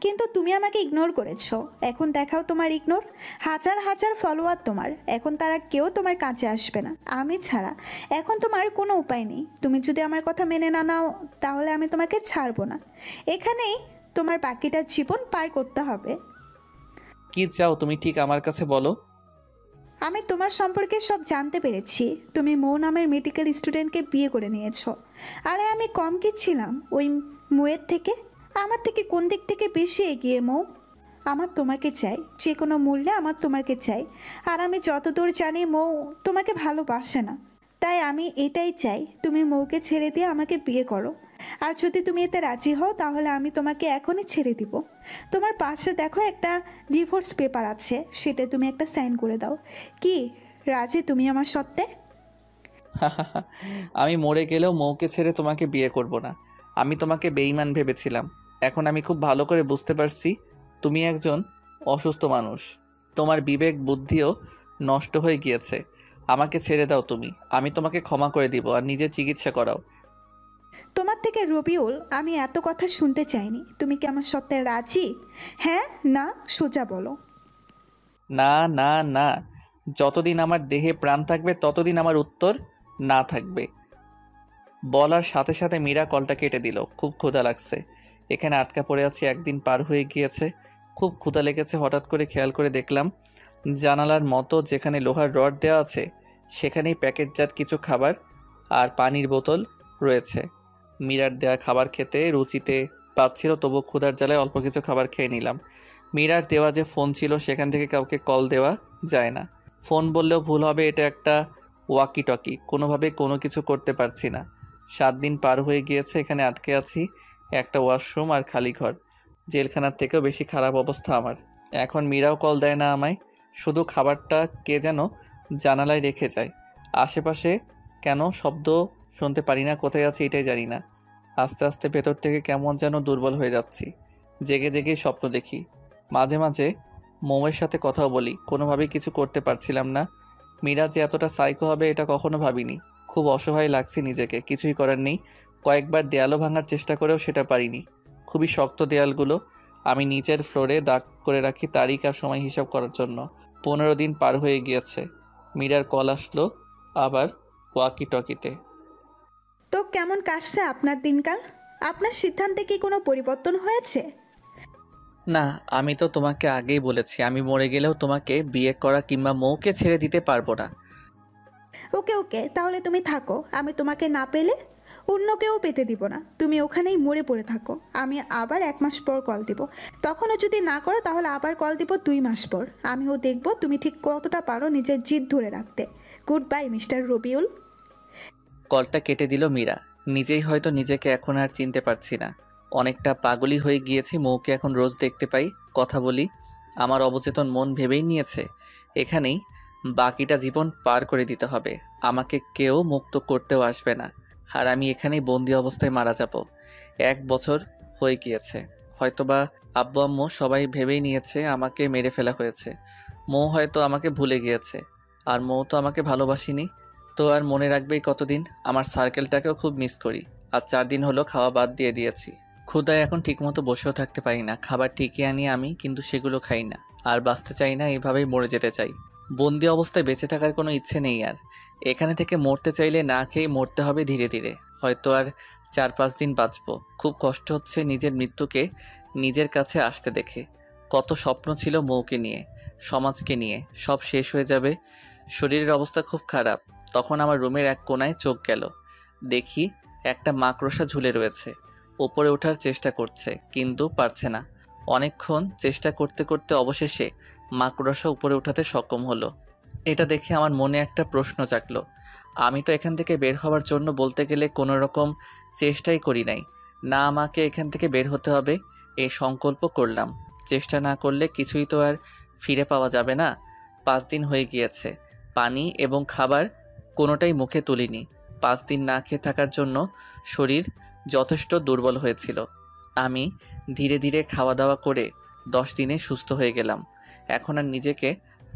কিন্তু তুমি আমাকে ইগনোর করেছো। এখন দেখাও তোমার ইগনোর। হাজার হাজার ফলোয়ার তোমার, এখন তারা কেউ তোমার কাছে আসবে না আমি ছাড়া। এখন তোমার কোনো উপায় নেই, তুমি যদি আমার কথা মেনে না নাও তাহলে আমি তোমাকে ছাড়বো না। এখানেই তোমার বাকিটা জীবন পার করতে হবে। কি চাও তুমি ঠিক আমার কাছে বলো। আমি তোমার সম্পর্কে সব জানতে পেরেছি। তুমি মৌ নামের মেডিকেল স্টুডেন্টকে বিয়ে করে নিয়েছো। আরে আমি কম কি ছিলাম ওই মৌয়ের থেকে? আমার থেকে কোন দিক থেকে বেশি এগিয়ে মৌ? আমার তোমাকে চাই, যে কোনো মূল্যে আমার তোমাকে চাই। আর আমি যতদূর জানি মৌ তোমাকে ভালোবাসে না, তাই আমি এটাই চাই তুমি মৌকে ছেড়ে দিয়ে আমাকে বিয়ে করো। আর যদি তুমি এতে রাজি হও তাহলে আমি তোমাকে এখনই ছেড়ে দিব। তোমার পাশে দেখো একটা ডিভোর্স পেপার আছে, সেটা তুমি একটা সাইন করে দাও। কি রাজি তুমি আমার সত্ত্বে? আমি মরে গেলেও মৌকে ছেড়ে তোমাকে বিয়ে করব না। আমি তোমাকে বেঈমান ভেবেছিলাম, এখন আমি খুব ভালো করে বুঝতে পারছি তুমি একজন অসুস্থ মানুষ। তোমার বিবেক বুদ্ধিও নষ্ট হয়ে গিয়েছে। আমাকে ছেড়ে দাও তুমি, আমি তোমাকে ক্ষমা করে দিব, আর নিজে চিকিৎসা করাও। তোমার থেকে রবিউল আমি এত কথা শুনতে চাইনি। তুমি কি আমার সত্ত্বে রাজি? হ্যাঁ না সোজা বলো। না না না, যতদিন আমার দেহে প্রাণ থাকবে ততদিন আমার উত্তর না থাকবে। বলার সাথে সাথে মীরা কলটা কেটে দিল। খুব ক্ষুধা লাগছে, এখানে আটকা পড়ে আছি, একদিন পার হয়ে গিয়েছে। খুব ক্ষুধা লেগেছে। হঠাৎ করে খেয়াল করে দেখলাম জানালার মতো যেখানে লোহার রড দেওয়া আছে সেখানেই প্যাকেটজাত কিছু খাবার আর পানির বোতল রয়েছে। মীরার দেওয়া খাবার খেতে রুচিতে পাচ্ছিল, তবু ক্ষুধার জ্বালায় অল্প কিছু খাবার খেয়ে নিলাম। মীরার দেওয়া যে ফোন ছিল সেখান থেকে কাউকে কল দেওয়া যায় না। ফোন বললেও ভুল হবে, এটা একটা ওয়াকি টকি, কোনোভাবে কোনো কিছু করতে পারছি না। 7 দিন পার হয়ে গিয়েছে, এখানে আটকে আছি। একটা ওয়াশরুম আর খালি ঘর, জেলখানার থেকেও বেশি খারাপ অবস্থা আমার। এখন মীরাও কল দেয় না আমায়, শুধু খাবারটা কে যেন জানালায় রেখে যায়। আশেপাশে কেন শব্দ শুনতে পারি না, কোথায় আছি এটাই জানি না। আস্তে আস্তে ভেতর থেকে কেমন যেন দুর্বল হয়ে যাচ্ছি। জেগে জেগে স্বপ্ন দেখি, মাঝে মাঝে মৌয়ের সাথে কথাও বলি। কোনোভাবেই কিছু করতে পারছিলাম না। মীরা যে এতটা সাইকো হবে এটা কখনো ভাবিনি। খুব অসহায় লাগছে নিজেকে, কিছুই করার নেই। কয়েকবার দেয়ালও ভাঙার চেষ্টা করেও সেটা পারিনি। খুবই শক্ত দেয়ালগুলো। আমি নিচের ফ্লোরে দাগ করে রাখি তারিখ আর সময় হিসাব করার জন্য। 15 দিন পার হয়ে গিয়েছে। মীরার কল আসলো আবার ওয়াকি টকিতে। তো কেমন কাটছে আপনার দিনকাল? আপনার সিদ্ধান্তে কি কোনো পরিবর্তন হয়েছে? না, আমি তো তোমাকে আগেই বলেছি আমি মরে গেলেও তোমাকে বিয়ে করা কিংবা মৌকে ছেড়ে দিতে পারবো না। ওকে ওকে, তাহলে তুমি থাকো। আমি তোমাকে না পেলে অন্য কেউ পেতে দিব না। তুমি ওখানেই মরে পড়ে থাকো। আমি আবার 1 মাস পর কল দিব। তখনও যদি না করো তাহলে আবার কল দিব 2 মাস পর। আমিও দেখব তুমি ঠিক কতটা পারো নিজের জিদ ধরে রাখতে। Good bye mister Rabiul. কলটা কেটে দিল মীরা। নিজেই হয়তো নিজেকে এখন আর চিনতে পারছি না। অনেকটা পাগলি হয়ে গিয়েছি। মৌকে এখন রোজ দেখতে পাই, কথা বলি। আমার অবচেতন মন ভেবেই নিয়েছে এখানেই বাকিটা জীবন পার করে দিতে হবে। আমাকে কেউ মুক্ত করতেও আসবে না। আর আমি এখানেই বন্দি অবস্থায় মারা যাব। 1 বছর হয়ে গিয়েছে। হয়তোবা আব্বু আম্মু সবাই ভেবেই নিয়েছে আমাকে মেরে ফেলা হয়েছে। মৌ হয়তো আমাকে ভুলে গিয়েছে। আর মৌ তো আমাকে ভালোবাসিনি। তো আর মনে রাখবেই কতদিন? আমার সার্কেলটাকেও খুব মিস করি। আর 4 দিন হলো খাওয়া বাদ দিয়ে দিয়েছি। ক্ষুধায় এখন ঠিকমতো বসেও থাকতে পারি না। খাবার ঠিকই আনি আমি, কিন্তু সেগুলো খাই না। আর বাঁচতে চাই না, এইভাবেই মরে যেতে চাই। বন্দি অবস্থায় বেঁচে থাকার কোনো ইচ্ছে নেই আর। এখানে থেকে মরতে চাইলে না খেয়ে মরতে হবে ধীরে ধীরে। হয়তো আর 4-5 দিন বাঁচব। খুব কষ্ট হচ্ছে নিজের মৃত্যুকে নিজের কাছে আসতে দেখে। কত স্বপ্ন ছিল মৌকে নিয়ে, সমাজকে নিয়ে, সব শেষ হয়ে যাবে। শরীরের অবস্থা খুব খারাপ। তখন আমার রুমের এক কোণায় চোখ গেল। দেখি একটা মাকড়সা ঝুলে রয়েছে। ওপরে ওঠার চেষ্টা করছে কিন্তু পারছে না। অনেকক্ষণ চেষ্টা করতে করতে অবশেষে মাকড়সা উপরে উঠাতে সক্ষম হলো। এটা দেখে আমার মনে একটা প্রশ্ন জাগলো। আমি তো এখান থেকে বের হওয়ার জন্য বলতে গেলে কোনো রকম চেষ্টাই করি নাই। না, আমাকে এখান থেকে বের হতে হবে এই সংকল্প করলাম। চেষ্টা না করলে কিছুই তো আর ফিরে পাওয়া যাবে না। 5 দিন হয়ে গিয়েছে। পানি এবং খাবার কোনোটাই মুখে তুলিনি। 5 দিন না খেয়ে থাকার জন্য শরীর যথেষ্ট দুর্বল হয়েছিল। আমি ধীরে ধীরে খাওয়া দাওয়া করে 10 দিনে সুস্থ হয়ে গেলাম। এখন আর নিজেকে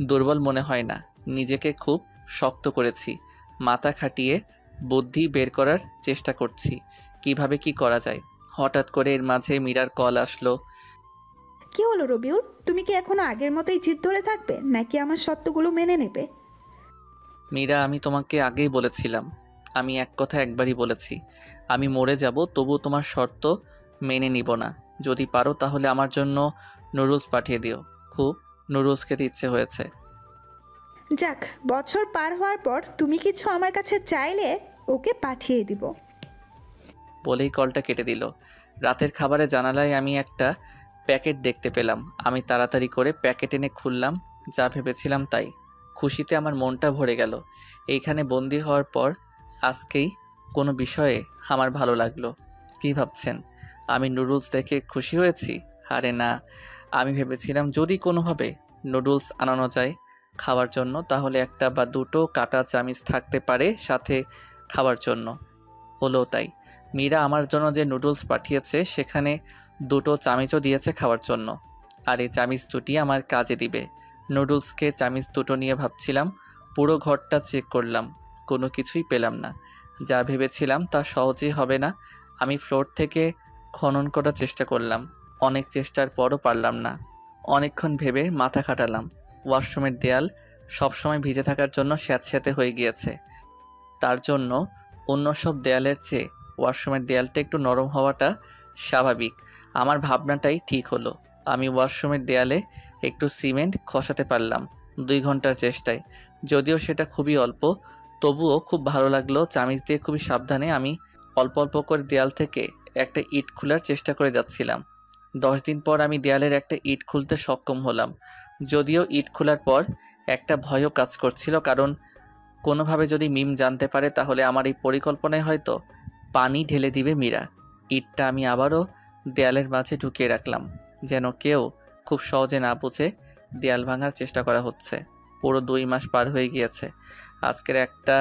দুর্বল মনে হয় না। নিজেকে খুব শক্ত করেছি। মাথা খাটিয়ে বুদ্ধি বের করার চেষ্টা করছি কিভাবে কি করা যায়। হঠাৎ করে এর মাঝে মীরার কল আসলো। কি হলো রবিউল? তুমি কি এখনো আগের মতোই জিদ ধরে থাকবে নাকি আমার শর্তগুলো মেনে নেবে? মীরা, আমি তোমাকে আগেই বলেছিলাম। আমি এক কথা একবারই বলেছি, আমি মরে যাব তবুও তোমার শর্ত মেনে নিব না। যদি পারো তাহলে আমার জন্য নুডলস পাঠিয়ে দিও। খুব নুডলস খেতে ইচ্ছে হয়েছে। যাক, বছর পার হওয়ার পর তুমি কিছু আমার কাছে চাইলে ওকে পাঠিয়ে দিব। বলেই কলটা কেটে দিল। রাতের খাবারে জানালায় আমি একটা প্যাকেট দেখতে পেলাম। আমি তাড়াতাড়ি করে প্যাকেট এনে খুললাম। যা ভেবেছিলাম তাই। খুশিতে আমার মনটা ভরে গেল। এইখানে বন্দি হওয়ার পর আজকেই কোনো বিষয়ে আমার ভালো লাগলো। কি ভাবছেন আমি নুডলস দেখে খুশি হয়েছি? আরে না, আমি ভেবেছিলাম যদি কোনোভাবে নুডলস আনানো যায় খাওয়ার জন্য তাহলে 1 বা 2 কাটা চামিচ থাকতে পারে সাথে খাওয়ার জন্য। হলো তাই। মীরা আমার জন্য যে নুডলস পাঠিয়েছে সেখানে 2 চামিচও দিয়েছে খাওয়ার জন্য। আর এই চামিচ 2টি আমার কাজে দিবে। নুডলসকে চামিচ 2 নিয়ে ভাবছিলাম। পুরো ঘরটা চেক করলাম, কোনো কিছুই পেলাম না। যা ভেবেছিলাম তা সহজেই হবে না। আমি ফ্লোর থেকে খনন করার চেষ্টা করলাম। অনেক চেষ্টার পরও পারলাম না। অনেকক্ষণ ভেবে মাথা খাটালাম। ওয়াশরুমের দেয়াল সবসময় ভিজে থাকার জন্য স্যাঁতস্যাঁতে হয়ে গিয়েছে। তার জন্য অন্য সব দেয়ালের চেয়ে ওয়াশরুমের দেয়ালটা একটু নরম হওয়াটা স্বাভাবিক। আমার ভাবনাটাই ঠিক হলো। আমি ওয়াশরুমের দেয়ালে একটু সিমেন্ট খসাতে পারলাম 2 ঘন্টার চেষ্টায়। যদিও সেটা খুবই অল্প, তবুও খুব ভালো লাগলো। চামিচ দিয়ে খুবই সাবধানে আমি অল্প অল্প করে দেয়াল থেকে একটা ইট খোলার চেষ্টা করে যাচ্ছিলাম। 10 দিন পর আমি দেয়ালের একটা ইট খুলতে সক্ষম হলাম। যদিও ইট খোলার পর একটা ভয়ও কাজ করছিল, কারণ কোনোভাবে যদি মিম জানতে পারে তাহলে আমার এই পরিকল্পনায় হয়তো পানি ঢেলে দিবে মীরা। ইটটা আমি আবারও দেয়ালের মাঝে ঢুকিয়ে রাখলাম, যেন কেউ খুব সহজে না বুঝে দেয়াল ভাঙার চেষ্টা করা হচ্ছে। পুরো 2 মাস পার হয়ে গিয়েছে। আজকের একটা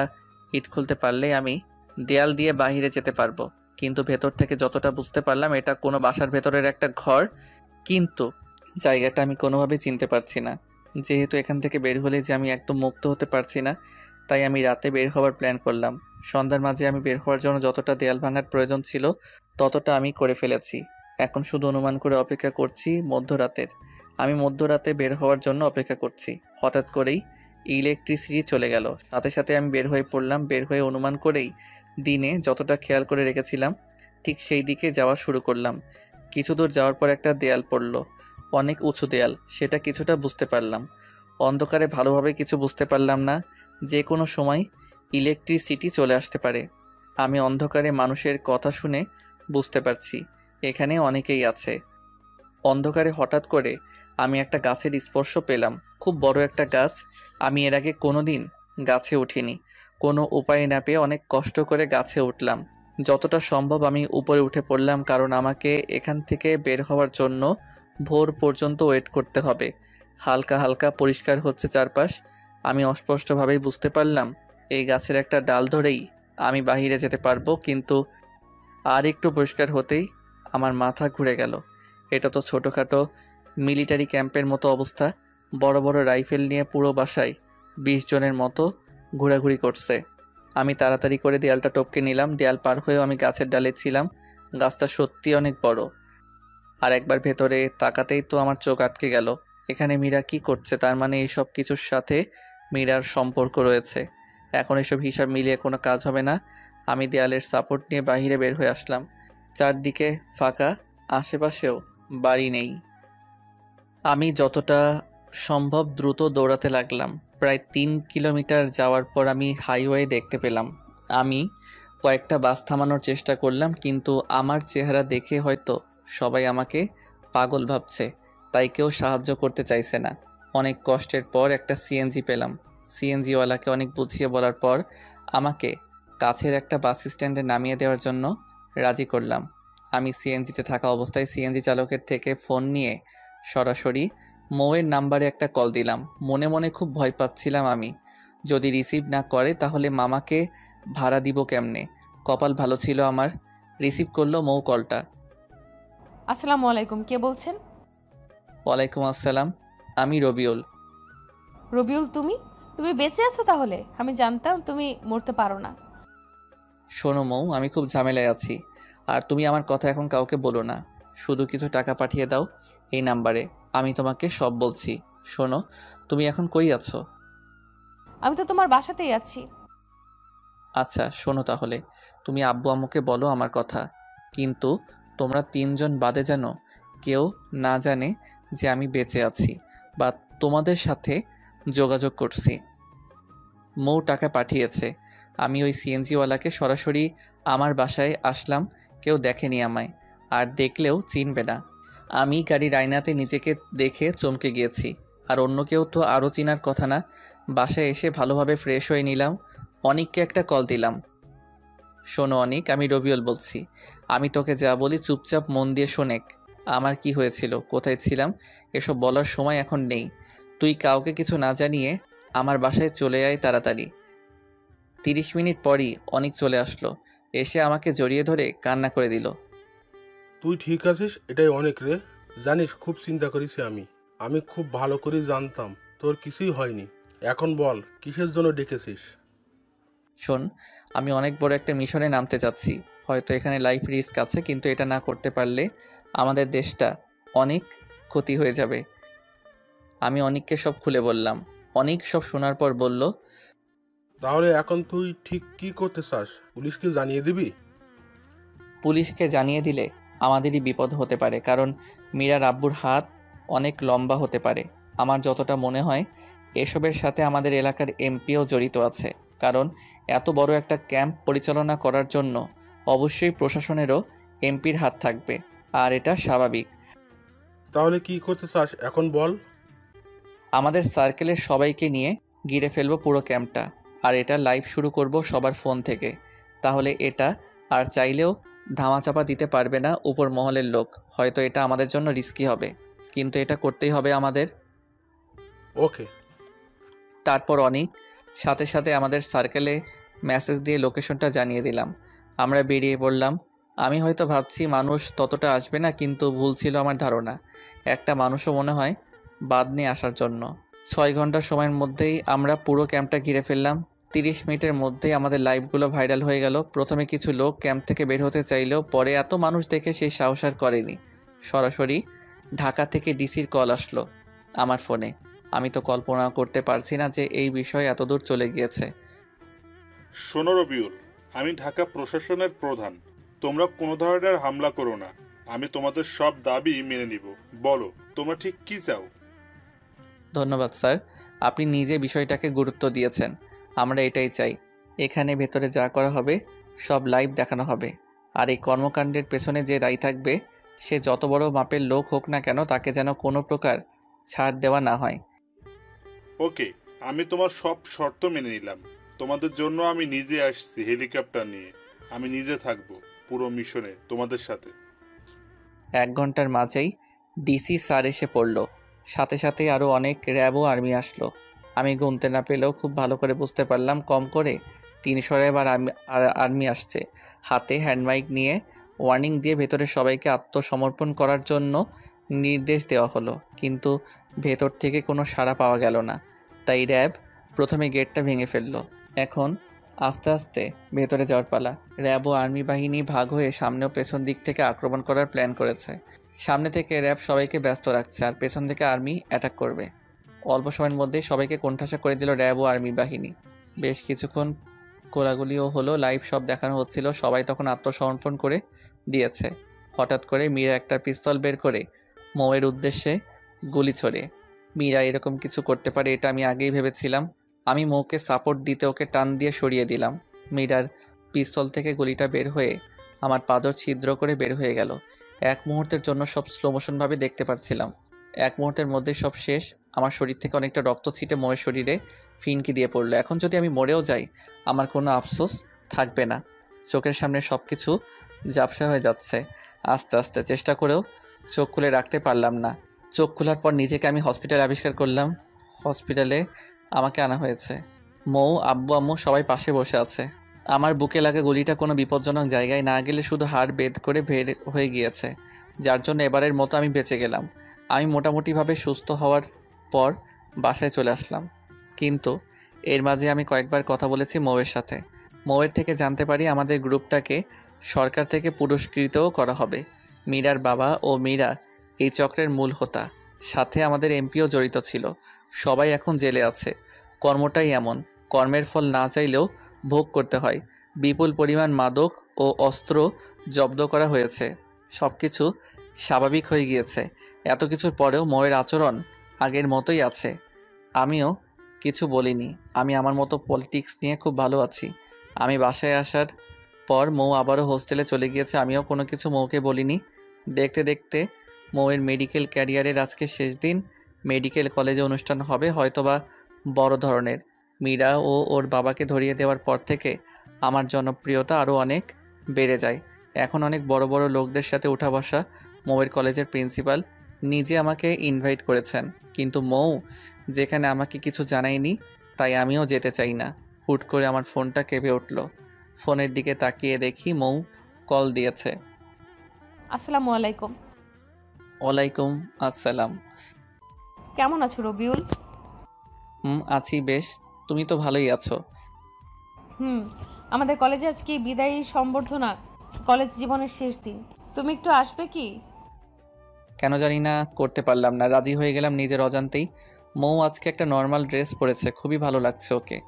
ইট খুলতে পারলেই আমি দেয়াল দিয়ে বাইরে যেতে পারবো। কিন্তু ভেতর থেকে যতটা বুঝতে পারলাম এটা কোনো বাসার ভেতরের একটা ঘর, কিন্তু জায়গাটা আমি কোনোভাবে চিনতে পারছি না। যেহেতু এখান থেকে বের হলে যে আমি একদম মুক্ত হতে পারছি না, তাই আমি রাতে বের হওয়ার প্ল্যান করলাম। সন্ধ্যার মাঝে আমি বের হওয়ার জন্য যতটা দেয়াল ভাঙার প্রয়োজন ছিল ততটা আমি করে ফেলেছি। এখন শুধু অনুমান করে অপেক্ষা করছি মধ্যরাতের। আমি মধ্যরাতে বের হওয়ার জন্য অপেক্ষা করছি। হঠাৎ করেই ইলেকট্রিসিটি চলে গেল। সাথে সাথে আমি বের হয়ে পড়লাম। বের হয়ে অনুমান করেই দিনে যতটা খেয়াল করে রেখেছিলাম ঠিক সেই দিকে যাওয়া শুরু করলাম। কিছু দূর যাওয়ার পর একটা দেয়াল পড়ল, অনেক উঁচু দেয়াল। সেটা কিছুটা বুঝতে পারলাম। অন্ধকারে ভালোভাবে কিছু বুঝতে পারলাম না। যে কোনো সময় ইলেকট্রিসিটি চলে আসতে পারে। আমি অন্ধকারে মানুষের কথা শুনে বুঝতে পারছি এখানে অনেকেই আছে। অন্ধকারে হঠাৎ করে আমি একটা গাছের স্পর্শ পেলাম। খুব বড় একটা গাছ। আমি এর আগে কোনো দিন গাছে উঠিনি। কোনো উপায় না পেয়ে অনেক কষ্ট করে গাছে উঠলাম। যতটা সম্ভব আমি উপরে উঠে পড়লাম, কারণ আমাকে এখান থেকে বের হওয়ার জন্য ভোর পর্যন্ত ওয়েট করতে হবে। হালকা হালকা পরিষ্কার হচ্ছে চারপাশ। আমি অস্পষ্টভাবেই বুঝতে পারলাম এই গাছের একটা ডাল ধরেই আমি বাহিরে যেতে পারবো, কিন্তু আর একটু পরিষ্কার হতেই আমার মাথা ঘুরে গেল। এটা তো ছোটোখাটো মিলিটারি ক্যাম্পের মতো অবস্থা। বড় বড় রাইফেল নিয়ে পুরো বাসায় 20 জনের মতো ঘোরাঘুরি করছে। আমি তাড়াতাড়ি করে দেয়ালটা টপকে নিলাম। দেয়াল পার হয়েও আমি গাছের ডালে ছিলাম। গাছটা সত্যি অনেক বড়। আর একবার ভেতরে তাকাতেই তো আমার চোখ আটকে গেল। এখানে মীরা কি করছে? তার মানে এইসব কিছুর সাথে মীরার সম্পর্ক রয়েছে। এখন এসব হিসাব মিলিয়ে কোনো কাজ হবে না। আমি দেয়ালের সাপোর্ট নিয়ে বাইরে বের হয়ে আসলাম। চারদিকে ফাঁকা, আশেপাশেও বাড়ি নেই। আমি যতটা সম্ভব দ্রুত দৌড়াতে লাগলাম। প্রায় 3 কিলোমিটার যাওয়ার পর আমি হাইওয়ে দেখতে পেলাম। আমি কয়েকটা বাস থামানোর চেষ্টা করলাম, কিন্তু আমার চেহারা দেখে হয়তো সবাই আমাকে পাগল ভাবছে, তাই কেউ সাহায্য করতে চাইছে না। অনেক কষ্টের পর একটা সিএনজি পেলাম। সিএনজিওয়ালাকে অনেক বুঝিয়ে বলার পর আমাকে কাছের একটা বাস স্ট্যান্ডে নামিয়ে দেওয়ার জন্য রাজি করলাম। আমি সিএনজিতে থাকা অবস্থায় সিএনজি চালকের থেকে ফোন নিয়ে সরাসরি মৌয়ের নাম্বারে একটা কল দিলাম। মনে মনে খুব ভয় পাচ্ছিলাম আমি, যদি রিসিভ না করে তাহলে মামাকে ভাড়া দিব কেমনে। কপাল ভালো ছিল আমার, রিসিভ করলো মৌ কলটা। আসসালামু আলাইকুম, কে বলছেন? ওয়ালাইকুম আসসালাম, আমি রবিউল। রবিউল, তুমি তুমি বেঁচে আছো? তাহলে আমি জানতাম তুমি মরতে পারো না। শোনো মৌ, আমি খুব ঝামেলায় আছি, আর তুমি আমার কথা এখন কাউকে বলো না। শুধু কিছু টাকা পাঠিয়ে দাও এই নাম্বারে, আমি তোমাকে সব বলছি। শোনো, তুমি এখন কই আছো? আমি তো তোমার বাসাতেই আছি। আচ্ছা শোনো, তাহলে তুমি আব্বু আম্মুকে বলো আমার কথা, কিন্তু তোমরা 3 জন বাদে যেন কেউ না জানে যে আমি বেঁচে আছি বা তোমাদের সাথে যোগাযোগ করছি। মৌ টাকা পাঠিয়েছে। আমি ওই সিএনজিওয়ালাকে সরাসরি আমার বাসায় আসলাম। কেউ দেখেনি আমায়, আর দেখলেও চিনবে না। আমি গাড়ির আয়নাতে নিজেকে দেখে চমকে গিয়েছি, আর অন্য কেউ তো আরও চিনার কথা না। বাসায় এসে ভালোভাবে ফ্রেশ হয়ে নিলাম। অনিককে একটা কল দিলাম। শোনো অনিক, আমি রবিউল বলছি। আমি তোকে যা বলি চুপচাপ মন দিয়ে শোনেক। আমার কি হয়েছিল, কোথায় ছিলাম, এসব বলার সময় এখন নেই। তুই কাউকে কিছু না জানিয়ে আমার বাসায় চলে আয় তাড়াতাড়ি। 30 মিনিট পরই অনিক চলে আসলো। এসে আমাকে জড়িয়ে ধরে কান্না করে দিল। তুই ঠিক আছিস, এটাই অনেক রে। জানিস খুব চিন্তা করেছি আমি খুব ভালো করে জানতাম তোর কিছুই হয়নি। এখন বল কিসের জন্য ডেকেছিস? শোন, আমি অনেক বড় একটা মিশনে নামতে যাচ্ছি। হয়তো এখানে লাইফ রিস্ক আছে, কিন্তু এটা না করতে পারলে আমাদের দেশটা অনেক ক্ষতি হয়ে যাবে। আমি অনিককে সব খুলে বললাম। অনিক সব শোনার পর বলল, তাহলে এখন তুই ঠিক কি করতে চাস? পুলিশকে জানিয়ে দিবি? পুলিশকে জানিয়ে দিলে আমাদেরই বিপদ হতে পারে, কারণ মীরার আব্বুর হাত অনেক লম্বা হতে পারে। আমার যতটা মনে হয় এসবের সাথে আমাদের এলাকার এমপিও জড়িত আছে, কারণ এত বড় একটা ক্যাম্প পরিচালনা করার জন্য অবশ্যই প্রশাসনেরও এমপির হাত থাকবে, আর এটা স্বাভাবিক। তাহলে কি করতে চাস এখন বল? আমাদের সার্কেলের সবাইকে নিয়ে ঘিরে ফেলবো পুরো ক্যাম্পটা, আর এটা লাইভ শুরু করব সবার ফোন থেকে। তাহলে এটা আর চাইলেও ধামাচাপা দিতে পারবে না উপর মহলের লোক। হয়তো এটা আমাদের জন্য রিস্কি হবে, কিন্তু এটা করতেই হবে আমাদের। ওকে। তারপর অনেক সাথে সাথে আমাদের সার্কেলে মেসেজ দিয়ে লোকেশনটা জানিয়ে দিলাম। আমরা বেরিয়ে পড়লাম। আমি হয়তো ভাবছি মানুষ ততটা আসবে না, কিন্তু ভুল ছিল আমার ধারণা। একটা মানুষও মনে হয় বাদ নিয়ে আসার জন্য। 6 ঘন্টার সময়ের মধ্যেই আমরা পুরো ক্যাম্পটা ঘিরে ফেললাম। 30 মিনিটের মধ্যেই আমাদের লাইভগুলো ভাইরাল হয়ে গেল। প্রথমে কিছু লোক ক্যাম্প থেকে বের হতে চাইলেও পরে এত মানুষ দেখে সেই সাহস আর করেনি। সরাসরি ঢাকা থেকে ডিসির কল আসলো আমার ফোনে। আমি তো কল্পনা করতে পারছি না যে এই বিষয় এতদূর চলে গিয়েছে। শোনো রবিউল, আমি ঢাকা প্রশাসনের প্রধান। তোমরা কোনো ধরনের হামলা করো না। আমি তোমাদের সব দাবি মেনে নিব। বলো তোমরা ঠিক কি চাও? ধন্যবাদ স্যার, আপনি নিজে বিষয়টাকে গুরুত্ব দিয়েছেন। আমরা এটাই চাই। এখানে ভেতরে যা করা হবে সব লাইভ দেখানো হবে। আর এই কর্মকাণ্ডের পেছনে যে দায়ী থাকবে সে যত বড় মাপের লোক হোক না কেন, তাকে যেন কোনো প্রকার ছাড় দেওয়া না হয়। ওকে, আমি তোমার সব শর্ত মেনে নিলাম। তোমাদের জন্য আমি নিজে আসছি হেলিকপ্টার নিয়ে। আমি নিজে থাকবো পুরো মিশনে তোমাদের সাথে। 1 ঘন্টার মাঝেই ডিসি স্যার এসে পড়ল। সাথে সাথে আরও অনেক র্যাব ও আর্মি আসলো। আমি গুনতে না পেলেও খুব ভালো করে বুঝতে পারলাম কম করে 300 র্যাব আর আর্মি আসছে। হাতে হ্যান্ডমাইক নিয়ে ওয়ার্নিং দিয়ে ভেতরে সবাইকে আত্মসমর্পণ করার জন্য নির্দেশ দেওয়া হলো, কিন্তু ভেতর থেকে কোনো সাড়া পাওয়া গেল না। তাই র্যাব প্রথমে গেটটা ভেঙে ফেলল। এখন আস্তে আস্তে ভেতরে যাওয়ার পালা। র্যাব ও আর্মি বাহিনী ভাগ হয়ে সামনে ও পেছন দিক থেকে আক্রমণ করার প্ল্যান করেছে। সামনে থেকে র্যাব সবাইকে ব্যস্ত রাখছে আর পেছন থেকে আর্মি অ্যাটাক করবে। অল্প সময়ের মধ্যেই সবাইকে কোণঠাসা করে দিল র্যাব ও আর্মি বাহিনী। বেশ কিছুক্ষণ গোলাগুলিও হলো, লাইভ সব দেখানো হচ্ছিল। সবাই তখন আত্মসমর্পণ করে দিয়েছে। হঠাৎ করে মীরা একটা পিস্তল বের করে মৌয়ের উদ্দেশ্যে গুলি ছোড়ে। মীরা এরকম কিছু করতে পারে এটা আমি আগেই ভেবেছিলাম। আমি মৌকে সাপোর্ট দিতে ওকে টান দিয়ে সরিয়ে দিলাম। মীরার পিস্তল থেকে গুলিটা বের হয়ে আমার পাদর ছিদ্র করে বের হয়ে গেল। এক মুহূর্তের জন্য সব স্লো মোশনভাবে দেখতে পাচ্ছিলাম। এক মুহূর্তের মধ্যে সব শেষ। আমার শরীর থেকে অনেকটা রক্ত ছিটে মৌয়ের শরীরে ফিনকি দিয়ে পড়লো। এখন যদি আমি মরেও যাই আমার কোনো আফসোস থাকবে না। চোখের সামনে সব কিছু ঝাপসা হয়ে যাচ্ছে। আস্তে আস্তে চেষ্টা করেও চোখ খুলে রাখতে পারলাম না। চোখ খোলার পর নিজেকে আমি হসপিটালে আবিষ্কার করলাম। হসপিটালে আমাকে আনা হয়েছে। মৌ, আব্বু, আম্মু সবাই পাশে বসে আছে। আমার বুকে লাগা গুলিটা কোনো বিপজ্জনক জায়গায় না গেলে শুধু হাড় বেদ করে বের হয়ে গিয়েছে, যার জন্য এবারের মতো আমি বেঁচে গেলাম। আমি মোটামুটিভাবে সুস্থ হওয়ার পর বাসায় চলে আসলাম। কিন্তু এর মাঝে আমি কয়েকবার কথা বলেছি মৌয়ের সাথে। মৌয়ের থেকে জানতে পারি আমাদের গ্রুপটাকে সরকার থেকে পুরস্কৃতও করা হবে। মীরার বাবা ও মীরা এই চক্রের মূল হোতা। সাথে আমাদের এমপিও জড়িত ছিল। সবাই এখন জেলে আছে। কর্মটাই এমন, কর্মের ফল না চাইলেও ভোগ করতে হয়। বিপুল পরিমাণ মাদক ও অস্ত্র জব্দ করা হয়েছে। সব কিছু স্বাভাবিক হয়ে গিয়েছে। এত কিছুর পরেও মৌয়ের আচরণ আগের মতোই আছে। আমিও কিছু বলিনি। আমি আমার মতো পলিটিক্স নিয়ে খুব ভালো আছি। আমি বাসায় আসার পর মৌ আবারও হোস্টেলে চলে গিয়েছে। আমিও কোনো কিছু মৌকে বলিনি। দেখতে দেখতে মৌয়ের মেডিকেল ক্যারিয়ারের আজকে শেষ দিন। মেডিকেল কলেজে অনুষ্ঠান হবে, হয়তোবা বড় ধরনের। মীরা ও ওর বাবাকে ধরিয়ে দেওয়ার পর থেকে আমার জনপ্রিয়তা আরও অনেক বেড়ে যায়। এখন অনেক বড় বড় লোকদের সাথে উঠা বসা। মৌয়ের কলেজের প্রিন্সিপাল নিজে আমাকে ইনভাইট করেছেন, কিন্তু মৌ যেখানে আমাকে কিছু জানায়নি, তাই আমিও যেতে চাই না। হুট করে আমার ফোনটা কেঁপে উঠল। ফোনের দিকে তাকিয়ে দেখি মৌ কল দিয়েছে। আসসালামু আলাইকুম। ওয়ালাইকুম আসসালাম। কেমন আছো রবিউল? আছি বেশ। তুমি তো ভালোই আছো। আমাদের কলেজে আজকে বিদায়ী সম্বর্ধনা, কলেজ জীবনের শেষ দিন। তুমি একটু আসবে কি? কেন জানি না করতে পারলাম না, রাজি হয়ে গেলাম নিজের অজান্তেই। মৌ আজকে একটা নর্মাল ড্রেস পরেছে, খুবই ভালো লাগছে ওকে।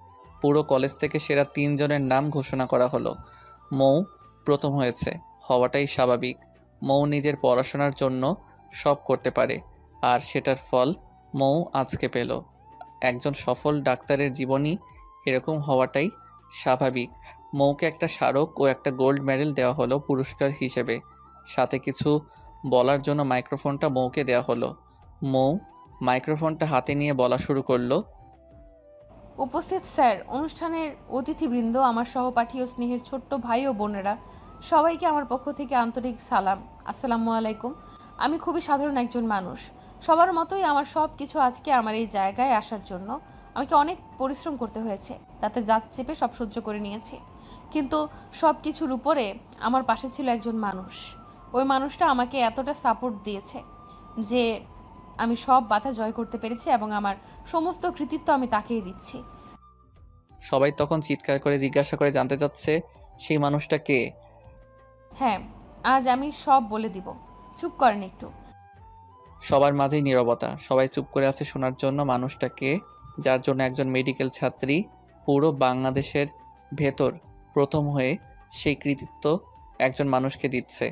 পুরো কলেজ থেকে সেরা 3 জনের নাম ঘোষণা করা হলো। মৌ প্রথম হয়েছে, হওয়াটাই স্বাভাবিক। মৌ নিজের পড়াশোনার জন্য সব করতে পারে, আর সেটার ফল মৌ আজকে পেল। একজন সফল ডাক্তারের জীবনই এরকম হওয়াটাই স্বাভাবিক। মৌকে একটা স্মারক ও একটা গোল্ড মেডেল দেওয়া হলো পুরস্কার হিসেবে। সাথে কিছু বলার জন্য মাইক্রোফোনটা মৌকে দেওয়া হলো। মৌ মাইক্রোফোনটা হাতে নিয়ে বলা শুরু করলো। উপস্থিত স্যার, অনুষ্ঠানের অতিথিবৃন্দ, আমার সহপাঠী ও স্নেহের ছোট্ট ভাই ও বোনেরা, সবাইকে আমার পক্ষ থেকে আন্তরিক সালাম। আসসালামু আলাইকুম। আমি খুবই সাধারণ একজন মানুষ। সবার মতোই আমার সব কিছু আজকে আমার এই জায়গায় আসার জন্য আমাকে অনেক পরিশ্রম করতে হয়েছে। তাতে জাত চেপে সব সহ্য করে নিয়েছি। কিন্তু সব কিছুর উপরে আমার পাশে ছিল একজন মানুষ। ওই মানুষটা আমাকে এতটা সাপোর্ট দিয়েছে যে আমি সব বাধা জয় করতে পেরেছি এবং আমার সমস্ত কৃতিত্ব আমি তাকেই দিচ্ছি। সবাই তখন চিৎকার করে জিজ্ঞাসা করে জানতে চাচ্ছে সেই মানুষটা কে। হ্যাঁ, আজ আমি সব বলে দিব। চুপ করেন একটু। সবার মাঝেই নীরবতা, সবাই চুপ করে আছে শোনার জন্য। মানুষটা কে, যার জন্য একজন মেডিকেল ছাত্রী পুরো বাংলাদেশের ভেতর প্রথম হয়ে সেই কৃতিত্ব একজন মানুষকে দিচ্ছে।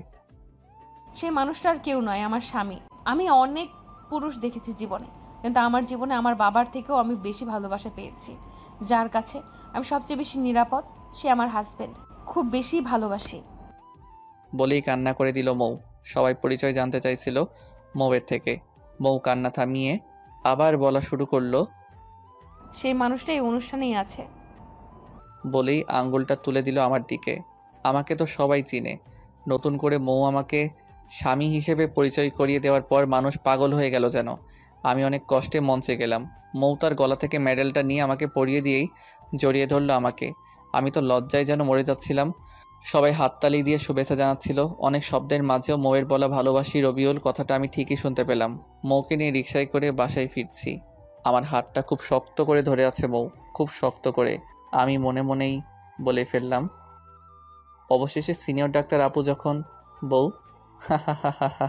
সেই মানুষটার কেউ নয়, আমার স্বামী। আমি অনেক পুরুষ দেখেছি জীবনে, কিন্তু আমার জীবনে আমার বাবার থেকেও আমি বেশি ভালোবাসা পেয়েছি। যার কাছে আমি সবচেয়ে বেশি নিরাপদ, সে আমার হাজবেন্ড। খুব বেশি ভালোবাসি। বলেই কান্না করে দিল মৌ। সবাই পরিচয় জানতে চাইছিল মৌয়ের থেকে। মৌ কান্না থামিয়ে আবার বলা শুরু করলো, সেই মানুষটা এই অনুষ্ঠানেই আছে। বলেই আঙ্গুলটা তুলে দিল আমার দিকে। আমাকে তো সবাই চিনে, নতুন করে মৌ আমাকে স্বামী হিসেবে পরিচয় করিয়ে দেওয়ার পর মানুষ পাগল হয়ে গেল যেন। আমি অনেক কষ্টে মঞ্চে গেলাম। মৌ তার গলা থেকে মেডেলটা নিয়ে আমাকে পরিয়ে দিয়েই জড়িয়ে ধরলো আমাকে। আমি তো লজ্জায় যেন মরে যাচ্ছিলাম। সবাই হাততালি দিয়ে শুভেচ্ছা জানাচ্ছিল। অনেক শব্দের মাঝেও মৌয়ের বলা ভালোবাসি রবিউল কথাটা আমি ঠিকই শুনতে পেলাম। মৌকে নিয়ে রিকশায় করে বাসায় ফিরছি। আমার হাতটা খুব শক্ত করে ধরে আছে মৌ, খুব শক্ত করে। আমি মনে মনেই বলে ফেললাম, অবশেষে সিনিয়র ডাক্তার আপু যখন বউ, হা হা হা হা হা।